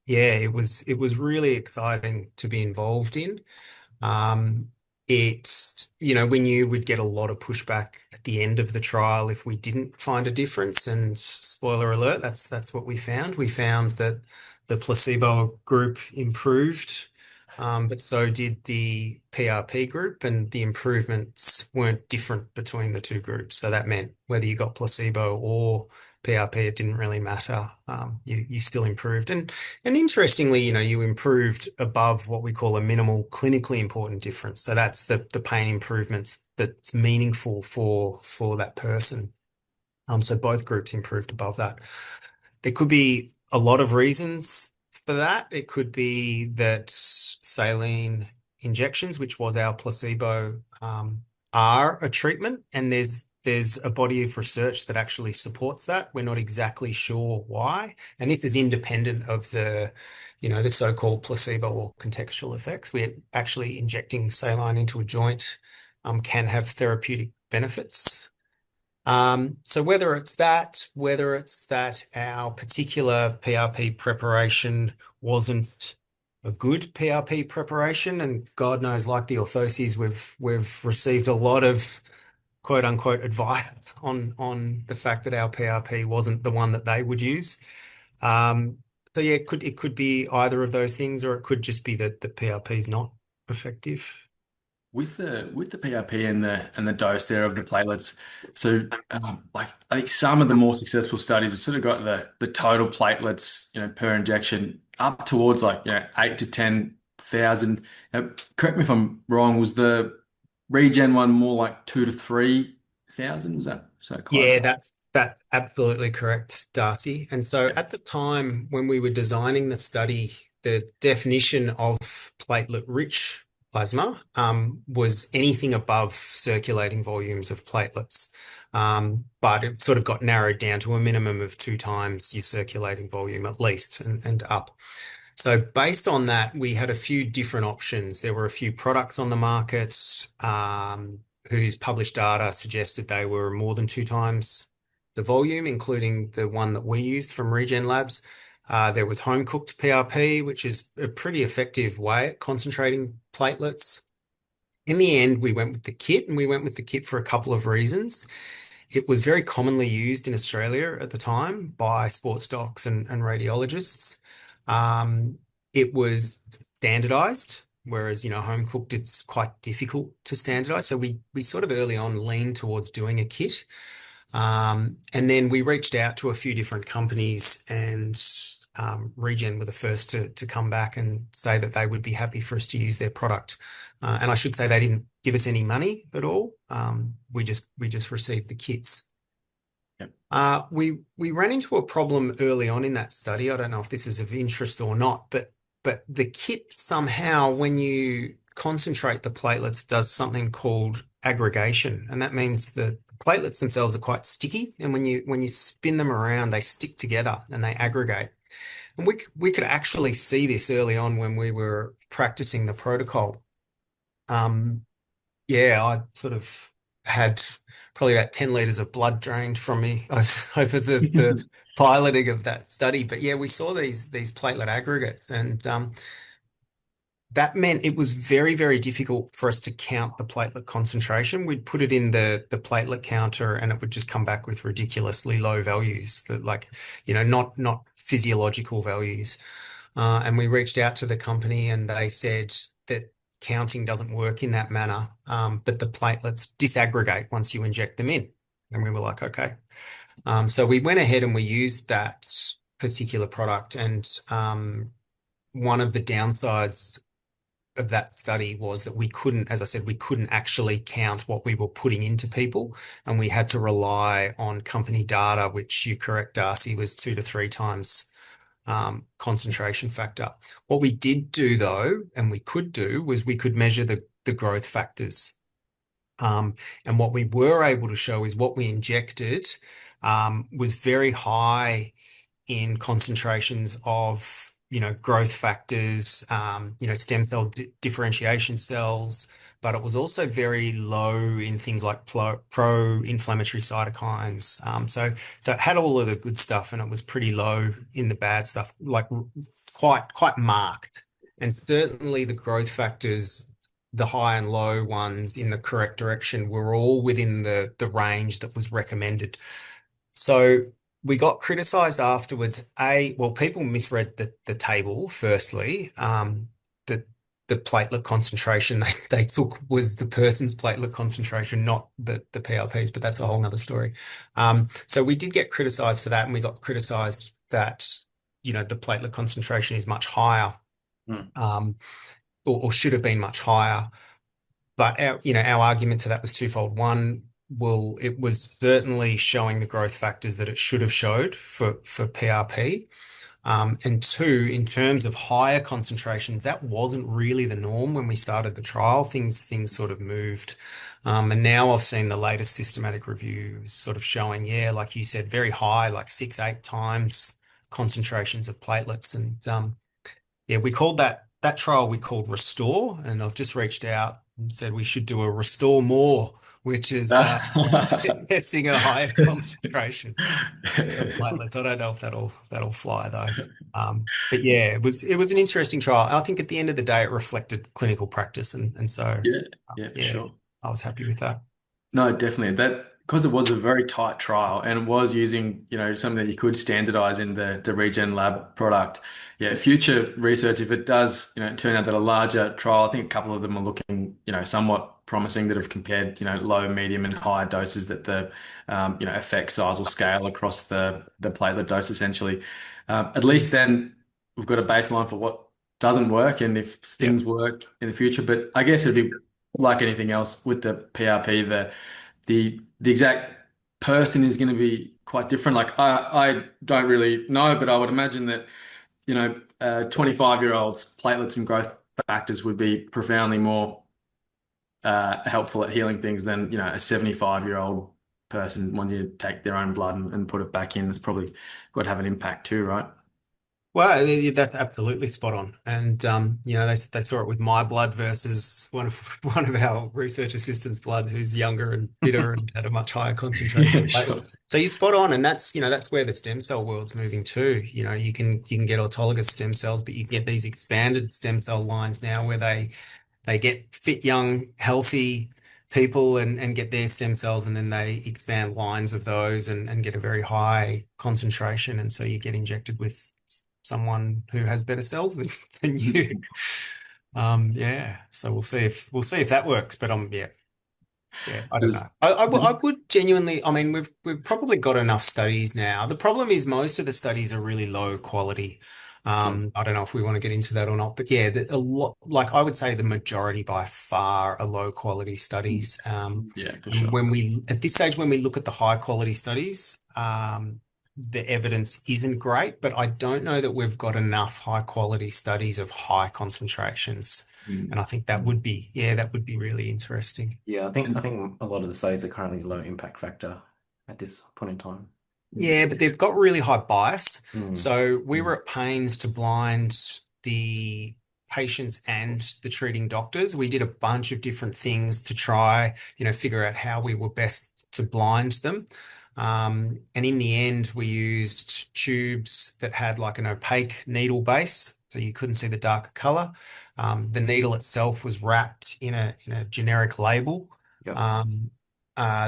yeah, it was really exciting to be involved in. Um, when you would get a lot of pushback at the end of the trial if we didn't find a difference. And spoiler alert, that's what we found. We found that the placebo group improved, but so did the PRP group, and the improvements weren't different between the two groups. So that meant whether you got placebo or PRP, it didn't really matter. You still improved. And interestingly, you improved above what we call a minimal clinically important difference. So that's the pain improvements that's meaningful for that person. So both groups improved above that. There could be a lot of reasons for that. It could be that saline injections, which was our placebo, are a treatment, and there's a body of research that actually supports that. We're not exactly sure why, and this is independent of the so-called placebo or contextual effects. We're actually injecting saline into a joint can have therapeutic benefits. So whether it's that our particular PRP preparation wasn't a good PRP preparation, and God knows, like the orthoses, we've received a lot of quote unquote advice on the fact that our PRP wasn't the one that they would use. So yeah, it could be either of those things, or it could just be that the PRP is not effective. with the PRP and the dose there of the platelets. So like I think some of the more successful studies have sort of got the total platelets, per injection up towards like 8 to 10,000. Correct me if I'm wrong. Was the regen one more like 2 to 3,000? Was that Yeah, close? that's absolutely correct, Darcy. And so Yeah. at the time when we were designing the study, the definition of platelet-rich plasma was anything above circulating volumes of platelets. But it sort of got narrowed down to a minimum of 2 times your circulating volume at least and up. So based on that, we had a few different options. There were a few products on the market whose published data suggested they were more than 2 times the volume, including the one that we used from Regen Labs. There was home cooked PRP, which is a pretty effective way at concentrating platelets. In the end, we went with the kit, and we went with the kit for a couple of reasons. It was very commonly used in Australia at the time by sports docs and radiologists. It was standardized, whereas, home cooked, it's quite difficult to standardize. So we sort of early on leaned towards doing a kit. And then we reached out to a few different companies, and Regen were the first to come back and say that they would be happy for us to use their product. And I should say they didn't give us any money at all. We just received the kits. Yep. We ran into a problem early on in that study. I don't know if this is of interest or not, but the kit somehow, when you concentrate the platelets, does something called aggregation, and that means the platelets themselves are quite sticky, and when you spin them around, they stick together and they aggregate. And we could actually see this early on when we were practicing the protocol. Yeah, I sort of had probably about 10 liters of blood drained from me over the piloting of that study. But yeah, we saw these platelet aggregates, and that meant it was very, very difficult for us to count the platelet concentration. We'd put it in the platelet counter, and it would just come back with ridiculously low values, that like, not physiological values. And we reached out to the company, and they said that counting doesn't work in that manner, but the platelets disaggregate once you inject them in. And we were like, okay. So we went ahead and we used that particular product, and one of the downsides of that study was that we couldn't, as I said, we couldn't actually count what we were putting into people, and we had to rely on company data, which, you correct, Darcy, was 2 to 3 times concentration factor. What we did do, though, and we could do, was we could measure the growth factors. And what we were able to show is what we injected was very high in concentrations of, growth factors, stem cell differentiation cells, but it was also very low in things like pro-inflammatory cytokines. So it had all of the good stuff, and it was pretty low in the bad stuff, like quite marked. And certainly the growth factors, the high and low ones in the correct direction, were all within the range that was recommended. So we got criticized afterwards. Well, people misread the table, firstly. The platelet concentration they took was the person's platelet concentration, not the PRPs, but that's a whole nother story. So we did get criticized for that, and we got criticized that, the platelet concentration is much higher, or should have been much higher. But our argument to that was twofold. One, well, it was certainly showing the growth factors that it should have showed for PRP. And two, in terms of higher concentrations, that wasn't really the norm when we started the trial. Things sort of moved. And now I've seen the latest systematic reviews sort of showing, yeah, like you said, very high, like 6-8 times concentrations of platelets. And yeah, we called that trial, we called Restore, and I've just reached out and said we should do a Restore More, which is testing a higher concentration of platelets. I don't know if that'll fly though. But yeah, it was an interesting trial. I think at the end of the day, it reflected clinical practice, and so Yeah, for yeah, sure. I was happy with that. No, definitely. because it was a very tight trial and it was using, something that you could standardize in the Regen Lab product. Yeah, future research, if it does, turn out that a larger trial, I think a couple of them are looking, somewhat promising that have compared, low, medium, and high doses that the, effect size will scale across the platelet dose essentially. At least then we've got a baseline for what doesn't work and if Yeah. things work in the future. But I guess it'd be like anything else with the PRP, the exact person is going to be quite different. Like I don't really know, but I would imagine that 25-year-olds platelets and growth factors would be profoundly more helpful at healing things than a 75-year-old person once you take their own blood and put it back in. That's probably got to have an impact too, right? Well, that's absolutely spot on. And they saw it with my blood versus one of one of our research assistants' blood, who's younger and fitter and had a much higher concentration Yeah, of sure. platelets. So you're spot on, and that's where the stem cell world's moving to. You can get autologous stem cells, but you can get these expanded stem cell lines now where they get fit, young, healthy people and get their stem cells, and then they expand lines of those and get a very high concentration. And so you get injected with someone who has better cells than you. Yeah. So we'll see if that works. But yeah, I don't There's, know. I would genuinely. I mean, we've probably got enough studies now. The problem is most of the studies are really low quality. yeah, I don't know if we want to get into that or not, but yeah, a lot. Like I would say, the majority by far are low quality studies. yeah, for And sure. when we at this stage, when we look at the high quality studies, the evidence isn't great, but I don't know that we've got enough high quality studies of high concentrations. And Mm. I think that would be really interesting. Yeah, I And think a lot of the studies are currently low impact factor at this point in time. Yeah, but they've got really high bias. Mm. So we were Mm. at pains to blind the patients and the treating doctors. We did a bunch of different things to try, figure out how we were best to blind them. And in the end, we used tubes that had like an opaque needle base, so you couldn't see the darker color. The needle itself was wrapped in a generic label. Yep. Um,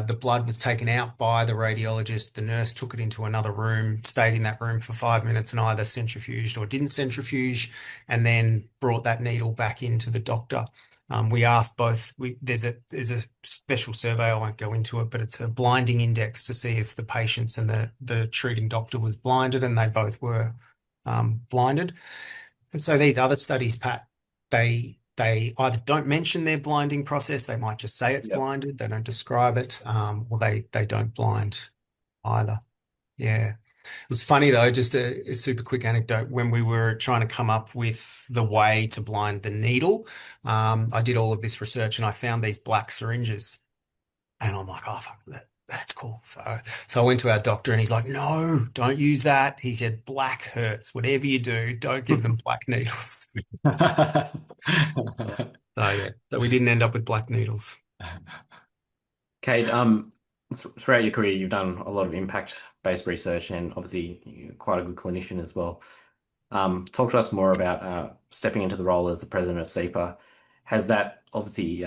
the blood was taken out by the radiologist. The nurse took it into another room, stayed in that room for 5 minutes and either centrifuged or didn't centrifuge, and then brought that needle back into the doctor. We asked both. There's a special survey. I won't go into it, but it's a blinding index to see if the patients and the treating doctor was blinded, and they both were blinded. And so these other studies, Pat, they either don't mention their blinding process, they might just say it's Yep. blinded, they don't describe it, or they don't blind either. Yeah. It was funny though, just a super quick anecdote. When we were trying to come up with the way to blind the needle, I did all of this research and I found these black syringes. And I'm like, oh, fuck, that's cool. So I went to our doctor and he's like, no, don't use that. He said, black hurts. Whatever you do, don't give them black needles. So yeah, so we didn't end up with black needles. Kate, throughout your career, you've done a lot of impact-based research and obviously you're quite a good clinician as well. Talk to us more about stepping into the role as the president of SEPA. Has that obviously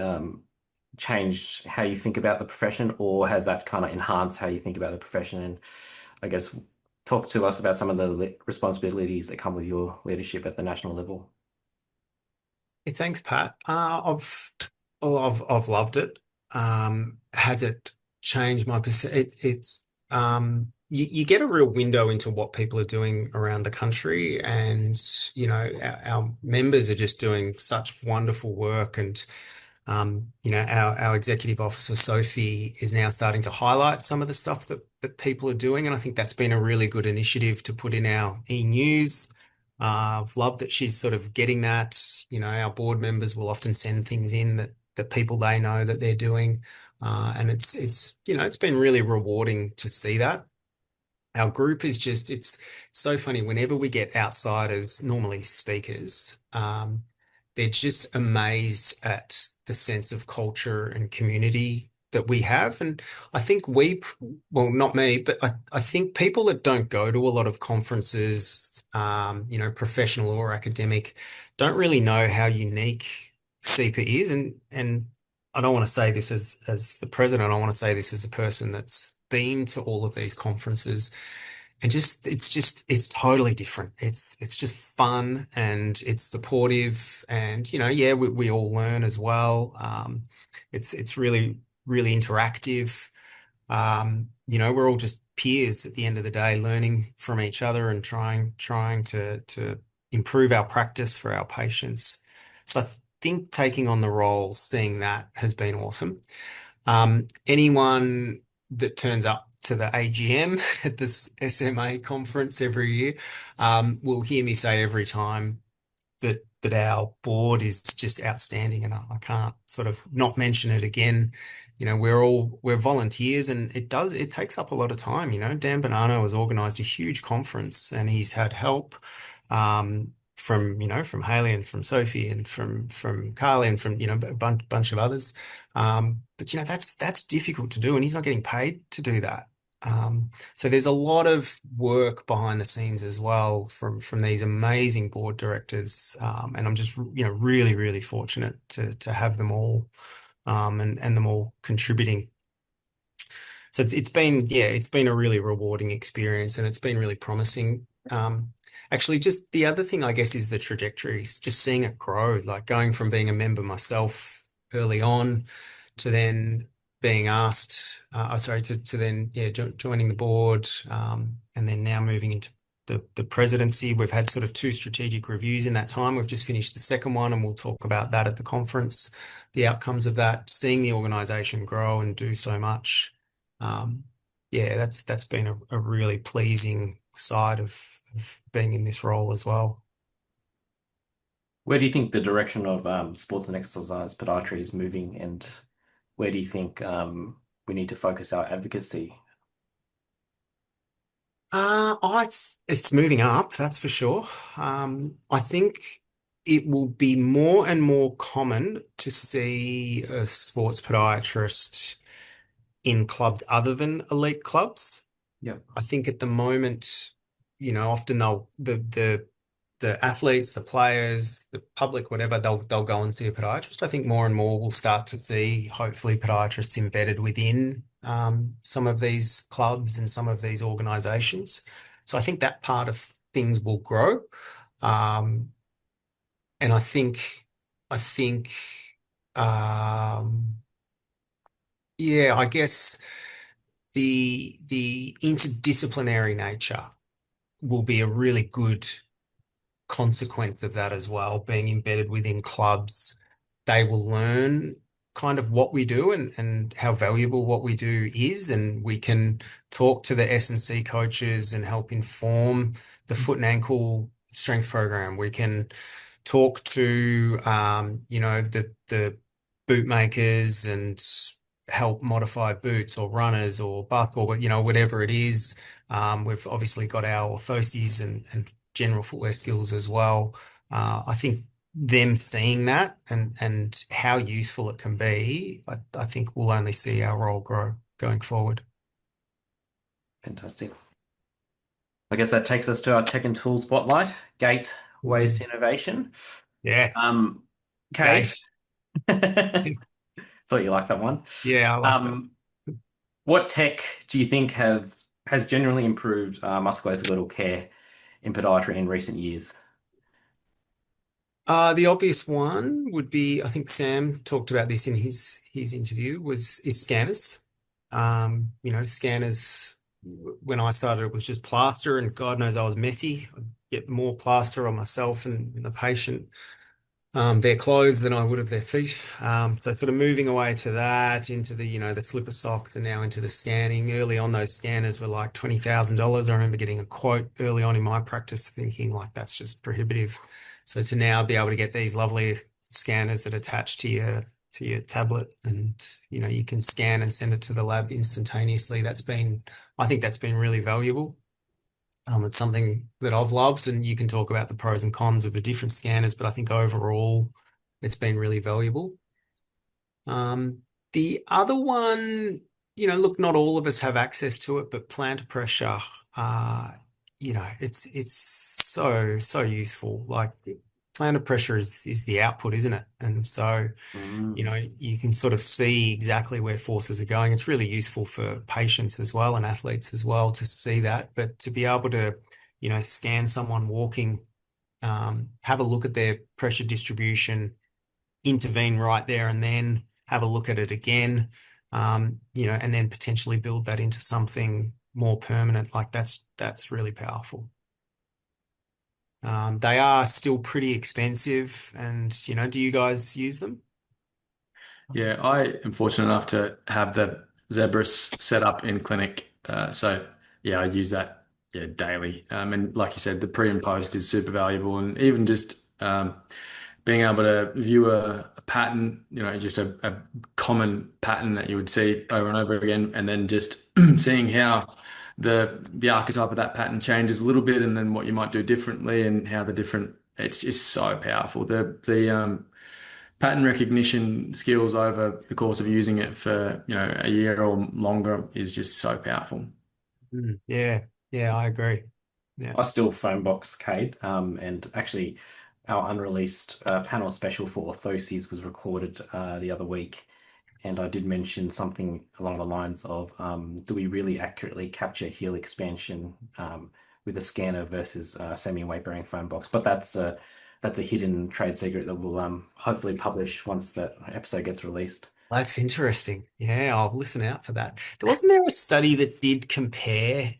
changed how you think about the profession, or has that kind of enhanced how you think about the profession? And I guess talk to us about some of the responsibilities that come with your leadership at the national level. Hey, thanks, Pat. I've loved it. Has it changed my perception? You get a real window into what people are doing around the country, and our members are just doing such wonderful work. And our executive officer Sophie is now starting to highlight some of the stuff that people are doing, and I think that's been a really good initiative to put in our e-news. I've loved that she's sort of getting that. Our board members will often send things in that people they know that they're doing, and it's been really rewarding to see that. Our group is just, it's so funny. Whenever we get outsiders, normally speakers, they're just amazed at the sense of culture and community that we have. And I think well, not me, but I think people that don't go to a lot of conferences, professional or academic, don't really know how unique SEPA is. And I don't want to say this as the president. I want to say this as a person that's been to all of these conferences and it's totally different. It's just fun and it's supportive and yeah, we all learn as well. It's really interactive. We're all just peers at the end of the day, learning from each other and trying to improve our practice for our patients. So I think taking on the role, seeing that has been awesome. Anyone that turns up to the AGM at this SMA conference every year, will hear me say every time that our board is just outstanding, and I can't sort of not mention it again. We're volunteers, and it takes up a lot of time. Dan Bonanno has organised a huge conference, and he's had help from Haley and from Sophie and from Carly and from a bunch of others. But that's difficult to do, and he's not getting paid to do that. So there's a lot of work behind the scenes as well from these amazing board directors, and I'm just really really fortunate to have them all, and them all contributing. So it's been a really rewarding experience, and it's been really promising. Actually, just the other thing I guess is the trajectories, just seeing it grow, like going from being a member myself early on to then being asked, sorry, to then, yeah, joining the board, and then now moving into the presidency. We've had sort of two strategic reviews in that time. We've just finished the second one, and we'll talk about that at the conference, the outcomes of that, seeing the organisation grow and do so much. Yeah, that's been a really pleasing side of being in this role as well. Where do you think the direction of sports and exercise podiatry is moving, and where do you think we need to focus our advocacy? It's moving up, that's for sure. I think it will be more and more common to see a sports podiatrist in clubs other than elite clubs. Yep. I think at the moment, often the athletes, the players, the public, whatever, they'll go and see a podiatrist. I think more and more we'll start to see, hopefully, podiatrists embedded within some of these clubs and some of these organisations. So I think that part of things will grow. And I think, um, yeah, I guess the interdisciplinary nature will be a really good consequence of that as well, being embedded within clubs. They will learn kind of what we do and how valuable what we do is, and we can talk to the S&C coaches and help inform the foot and ankle strength program. We can talk to the boot makers and help modify boots or runners or basketball, but whatever it is. We've obviously got our orthoses and general footwear skills as well. I think them seeing that and how useful it can be, I think we'll only see our role grow going forward. Fantastic. I guess that takes us to our tech and tool spotlight, gateways to innovation. Yeah. Kate, Great. thought you liked that one. Yeah, I like that. What tech do you think has genuinely improved musculoskeletal care in podiatry in recent years? The obvious one would be, I think Sam talked about this in his interview, is scanners. Scanners, when I started, it was just plaster, and God knows I was messy. I'd get more plaster on myself and the patient, their clothes than I would of their feet. So sort of moving away to that, into the slipper sock, and now into the scanning. Early on, those scanners were like $20,000. I remember getting a quote early on in my practice thinking like that's just prohibitive. So to now be able to get these lovely scanners that attach to your tablet, and you can scan and send it to the lab instantaneously. I think that's been really valuable. It's something that I've loved, and you can talk about the pros and cons of the different scanners, but I think overall it's been really valuable. The other one, look, not all of us have access to it, but plantar pressure, it's so useful. Like plantar pressure is the output, isn't it? And so, Mm. you can sort of see exactly where forces are going. It's really useful for patients as well and athletes as well to see that. But to be able to, scan someone walking, have a look at their pressure distribution, intervene right there and then have a look at it again, and then potentially build that into something more permanent. Like that's really powerful. They are still pretty expensive, and do you guys use them? Yeah, I am fortunate enough to have the Zebras set up in clinic. So yeah, I use that daily. And like you said, the pre and post is super valuable, and even just being able to view a pattern, just a common pattern that you would see over and over again, and then just seeing how the archetype of that pattern changes a little bit, and then what you might do differently, and how the different. It's just so powerful. The pattern recognition skills over the course of using it for, a year or longer is just so powerful. Yeah, yeah, I agree. Yeah. I still phone box Kate, and actually, our unreleased panel special for orthoses was recorded the other week, and I did mention something along the lines of, do we really accurately capture heel expansion with a scanner versus semi-weight bearing phone box? But that's a hidden trade secret that we'll hopefully publish once that episode gets released. That's interesting. Yeah, I'll listen out for that. Wasn't there a study that did compare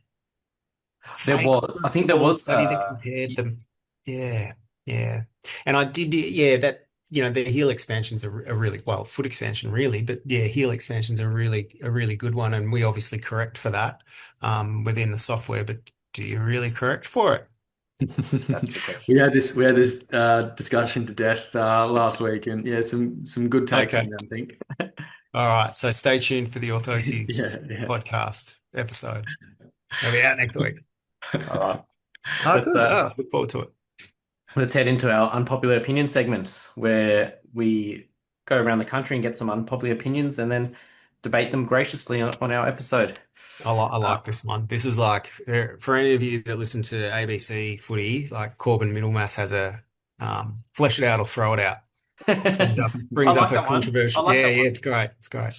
There fake was, or a I think there full-on was, study that compared them? Yeah, yeah. And I did, yeah, that, the heel expansions are really, well, foot expansion really, but yeah, heel expansions are really good one. And we obviously correct for that within the software, but do you really correct for it? that's the We question. had this discussion to death last week, and yeah, some good takes Okay. in there, I think. All right. So stay tuned for the Yeah, orthoses yeah. podcast episode. It'll be out next week. All right, Oh, let's good. Oh, look forward to it. let's head into our unpopular opinion segment where we go around the country and get some unpopular opinions and then debate them graciously on our episode. I Uh, like this one. This is like for any of you that listen to ABC footy, like Corbin Middlemass has a flesh it out or throw it out. Brings up I brings up like a that one. I controversial. like Yeah, that yeah, one. it's great. It's great.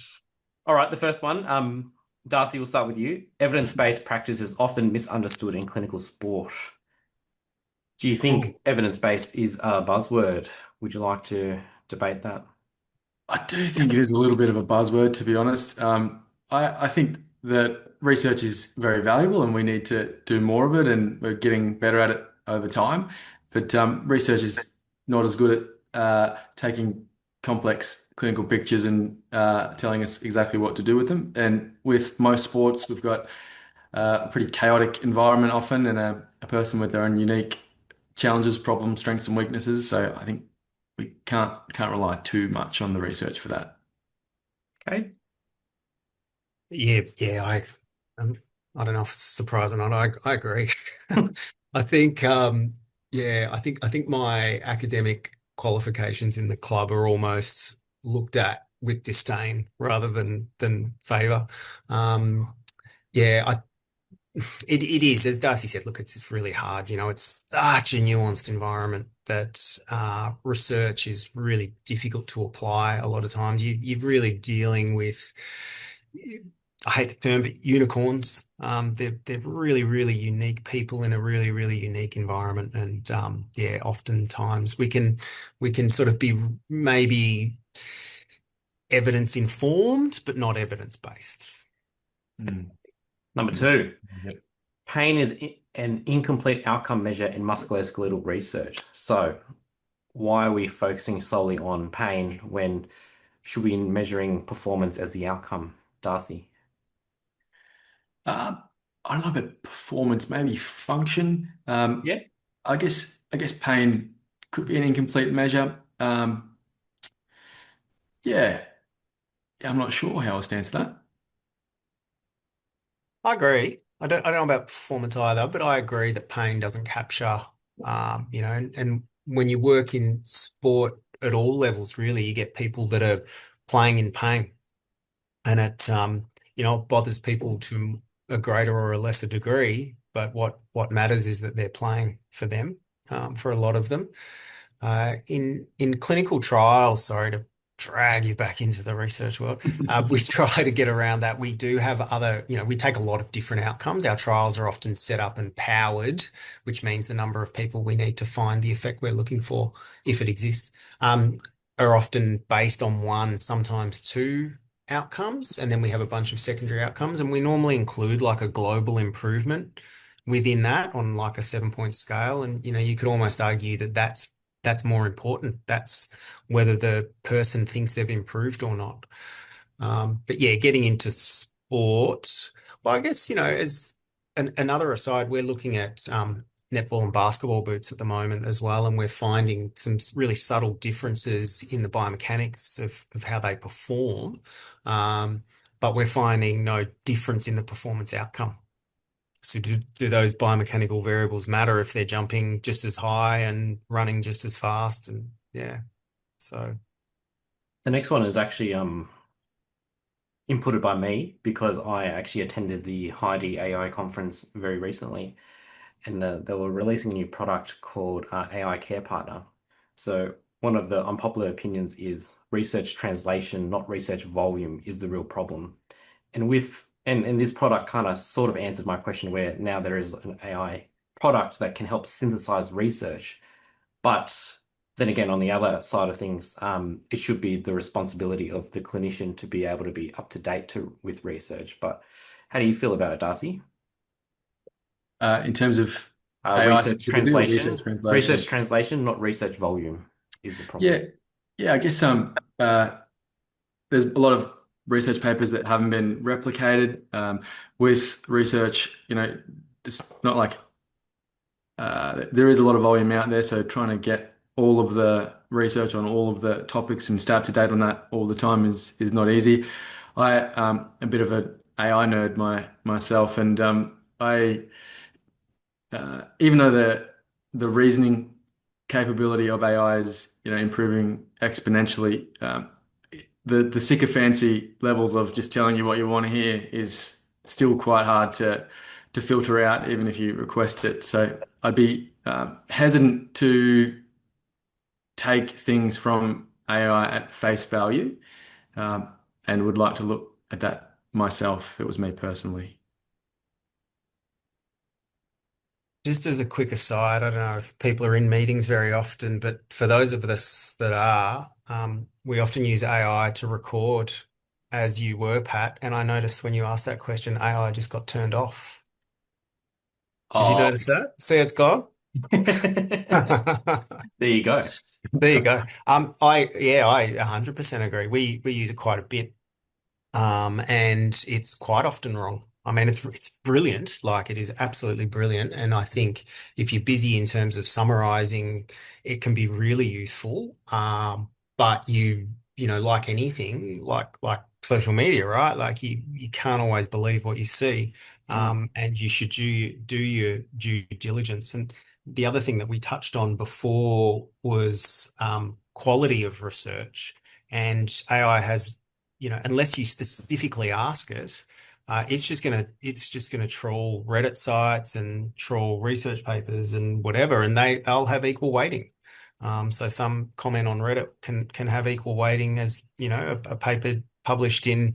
All right, the first one. Darcy, we'll start with you. Evidence-based practice is often misunderstood in clinical sport. Do you Ooh. think evidence-based is a buzzword? Would you like to debate that? I do think it is a little bit of a buzzword, to be honest. I think that research is very valuable and we need to do more of it, and we're getting better at it over time. But research is not as good at taking complex clinical pictures and telling us exactly what to do with them. And with most sports, we've got a pretty chaotic environment often, and a person with their own unique challenges, problems, strengths, and weaknesses. So I think we can't rely too much on the research for that. Okay. Yeah, yeah. Um, I don't know if it's a surprise or not. I agree. I think I think my academic qualifications in the club are almost looked at with disdain rather than favor. Um, yeah, it is, as Darcy said, look, it's really hard. It's such a nuanced environment that research is really difficult to apply a lot of times. You're really dealing with, I hate the term, but unicorns. They're really unique people in a really unique environment, and yeah, oftentimes we can sort of be maybe evidence informed, but not evidence based. Mm. Number Mm. two, Yep. pain is an incomplete outcome measure in musculoskeletal research. So, why are we focusing solely on pain when should we be measuring performance as the outcome, Darcy? Uh, I don't know about performance, maybe function. Yeah. I guess pain could be an incomplete measure. Yeah, I'm not sure how I stand to that. I agree. I don't know about performance either, but I agree that pain doesn't capture, and when you work in sport at all levels, really, you get people that are playing in pain, and it bothers people to a greater or a lesser degree. But what matters is that they're playing for them, for a lot of them. In clinical trials, sorry to drag you back into the research world, we try to get around that. We do have other, we take a lot of different outcomes. Our trials are often set up and powered, which means the number of people we need to find the effect we're looking for, if it exists, are often based on one, sometimes two outcomes, and then we have a bunch of secondary outcomes, and we normally include like a global improvement within that on like a 7-point scale. And you could almost argue that that's more important. That's whether the person thinks they've improved or not. But yeah, getting into sport, well, I guess, as another aside, we're looking at netball and basketball boots at the moment as well, and we're finding some really subtle differences in the biomechanics of how they perform. But we're finding no difference in the performance outcome. So do those biomechanical variables matter if they're jumping just as high and running just as fast? And yeah, so The next one is actually inputted by me because I actually attended the Heidi AI conference very recently, and they were releasing a new product called AI Care Partner. So one of the unpopular opinions is research translation, not research volume, is the real problem. And this product kind of sort of answers my question where now there is an AI product that can help synthesize research. But then again, on the other side of things, it should be the responsibility of the clinician to be able to be up to date with research. But how do you feel about it, Darcy? In terms of AI Research specifically or translation, research translation? not research volume is the Yeah, problem. yeah. I guess there's a lot of research papers that haven't been replicated. With research, it's not like there is a lot of volume out there, so trying to get all of the research on all of the topics and stay up to date on that all the time is not easy. I am a bit of an AI nerd myself, and I even though the reasoning capability of AI is improving exponentially, the sycophancy levels of just telling you what you want to hear is still quite hard to filter out, even if you request it. So I'd be hesitant to take things from AI at face value, um, and would like to look at that myself if it was me personally. just as a quick aside, I don't know if people are in meetings very often, but for those of us that are, we often use AI to record as you were, Pat. And I noticed when you asked that question, AI just got turned off. Did you Oh, notice that? See, it's gone. There you go. There you go. I 100% agree. We use it quite a bit. And it's quite often wrong. I mean, it's brilliant, like it is absolutely brilliant. And I think if you're busy in terms of summarizing, it can be really useful. But like anything, like social media, right? Like you can't always believe what you see. Mm. And you should do your due diligence. And the other thing that we touched on before was quality of research. And AI has, unless you specifically ask it, it's just gonna troll Reddit sites and troll research papers and whatever, and they'll have equal weighting. So some comment on Reddit can have equal weighting as, a paper published in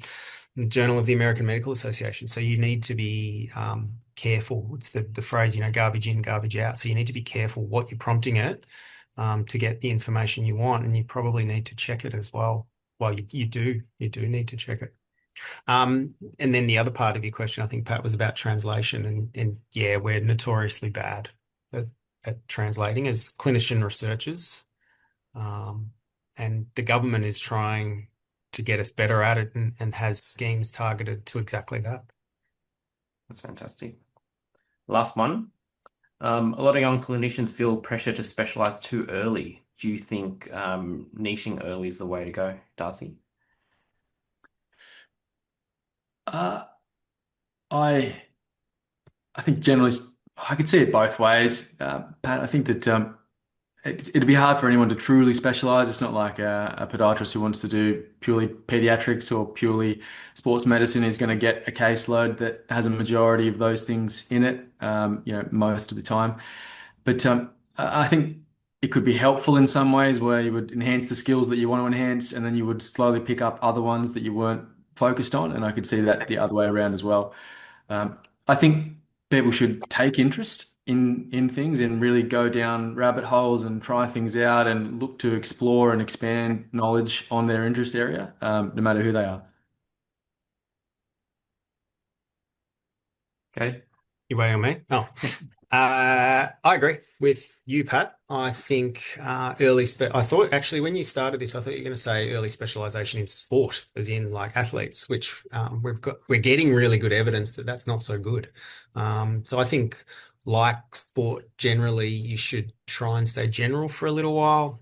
the Journal of the American Medical Association. So you need to be careful. It's the phrase, garbage in, garbage out. So you need to be careful what you're prompting it to get the information you want, and you probably need to check it as well. Well, you do need to check it. And then the other part of your question, I think, Pat, was about translation, and yeah, we're notoriously bad at, at translating as clinician researchers, um, and the government is trying to get us better at it and has schemes targeted to exactly that. That's fantastic. Last one. A lot of young clinicians feel pressure to specialize too early. Do you think niching early is the way to go, Darcy? uh, I I think generally I could see it both ways, Pat. I think that it'd be hard for anyone to truly specialize. It's not like a podiatrist who wants to do purely pediatrics or purely sports medicine is going to get a caseload that has a majority of those things in it, most of the time. But I think it could be helpful in some ways where you would enhance the skills that you want to enhance, and then you would slowly pick up other ones that you weren't focused on. And I could see that the other way around as well. I think people should take interest in things and really go down rabbit holes and try things out and look to explore and expand knowledge on their interest area, no matter who they are. Okay. You waiting on me? Oh, I agree with you, Pat. I think I thought actually when you started this, I thought you were going to say early specialization in sport, as in like athletes, which we're getting really good evidence that that's not so good. So I think like sport generally, you should try and stay general for a little while.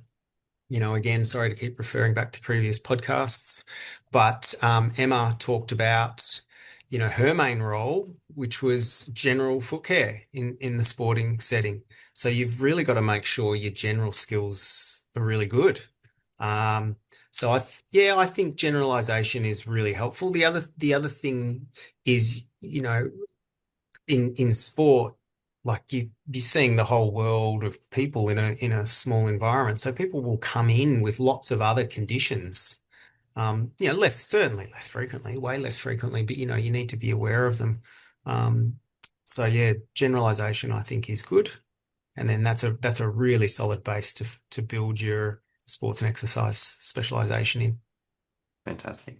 Again, sorry to keep referring back to previous podcasts, but Emma talked about, her main role, which was general foot care in the sporting setting. So you've really got to make sure your general skills are really good. Um, so I think generalization is really helpful. The other thing is, in sport, like you're seeing the whole world of people in a small environment. So people will come in with lots of other conditions. Certainly less frequently, way less frequently, but you need to be aware of them. Um, so yeah, generalization I think is good. And then that's a really solid base to build your sports and exercise specialization in. Fantastic.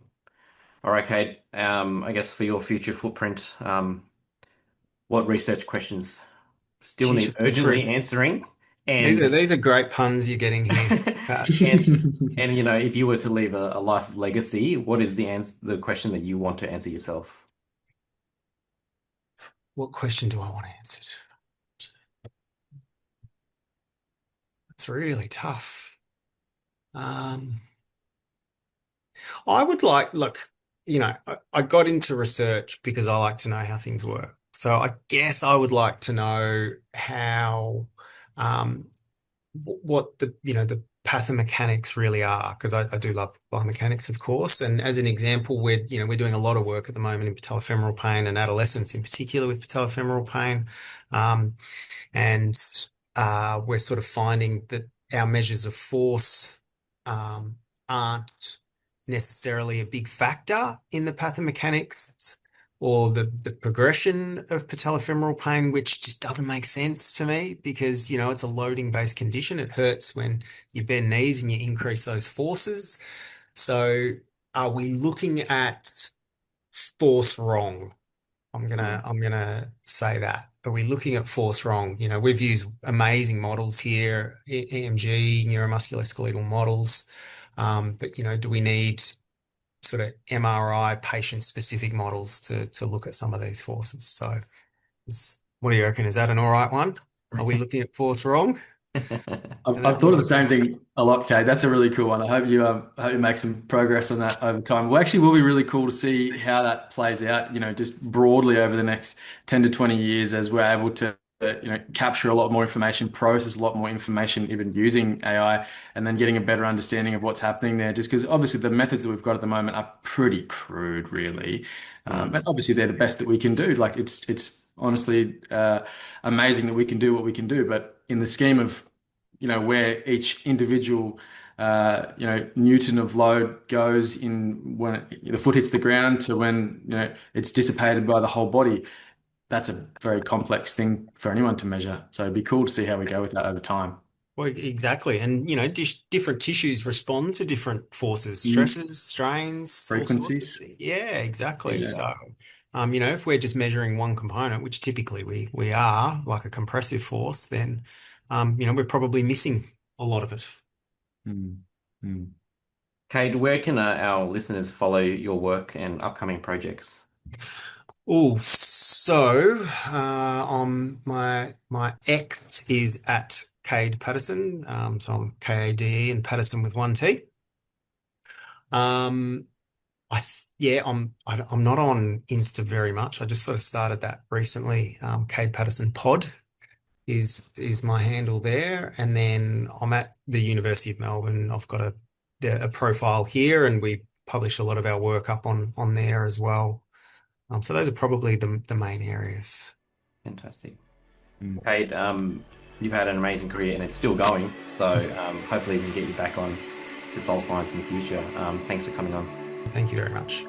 All right, Kate. I guess for your future footprint, what research questions still Future need urgently footprint. answering? These And are these are great puns you're getting here, Pat. and if you were to leave a life of legacy, what is the question that you want to answer yourself? What question do I want answered? It's really tough. Um, I would look, I got into research because I like to know how things work. So I guess I would like to know how, um, what the pathomechanics really are, because I do love biomechanics, of course. And as an example, we're doing a lot of work at the moment in patellofemoral pain and adolescents in particular with patellofemoral pain. Um, and we're sort of finding that our measures of force um, aren't necessarily a big factor in the pathomechanics or the progression of patellofemoral pain, which just doesn't make sense to me because, it's a loading-based condition. It hurts when you bend knees and you increase those forces. So are we looking at force wrong? I'm gonna say that. Are we looking at force wrong? We've used amazing models here, EMG, neuromuscular skeletal models. But do we need sort of MRI patient-specific models to look at some of these forces? So, what do you reckon? Is that an all right one? Are we looking at force wrong? And I've that thought of little the same question. thing a lot, Kate. That's a really cool one. I hope you make some progress on that over time. Well, actually, will be really cool to see how that plays out, just broadly over the next 10 to 20 years as we're able to, capture a lot more information, process a lot more information, even using AI, and then getting a better understanding of what's happening there. Just because obviously the methods that we've got at the moment are pretty crude, really. Mm. And obviously they're the best that we can do. Like it's honestly amazing that we can do what we can do, but in the scheme of where each individual, Newton of load goes in when the foot hits the ground to when, it's dissipated by the whole body. That's a very complex thing for anyone to measure. So it'd be cool to see how we go with that over time. Well, exactly. And, different tissues respond to different forces, Mm. stresses, strains, all sorts of Frequencies. things. Yeah, exactly. Yeah. So, if we're just measuring one component, which typically we are, like a compressive force, then, we're probably missing a lot of it. Mm. Mm. Kate, where can our listeners follow your work and upcoming projects? Oh, so my X is at Kade Paterson. So I'm Kade and Paterson with one T. Um, yeah, I'm not on Insta very much. I just sort of started that recently. Kade Paterson Pod is my handle there, and then I'm at the University of Melbourne. I've got a profile here, and we publish a lot of our work up on there as well. So those are probably the main areas. Fantastic. Mm. Kate, you've had an amazing career and it's still going. So hopefully we can get you back on to Soul Science in the future. Thanks for coming on. Thank you very much.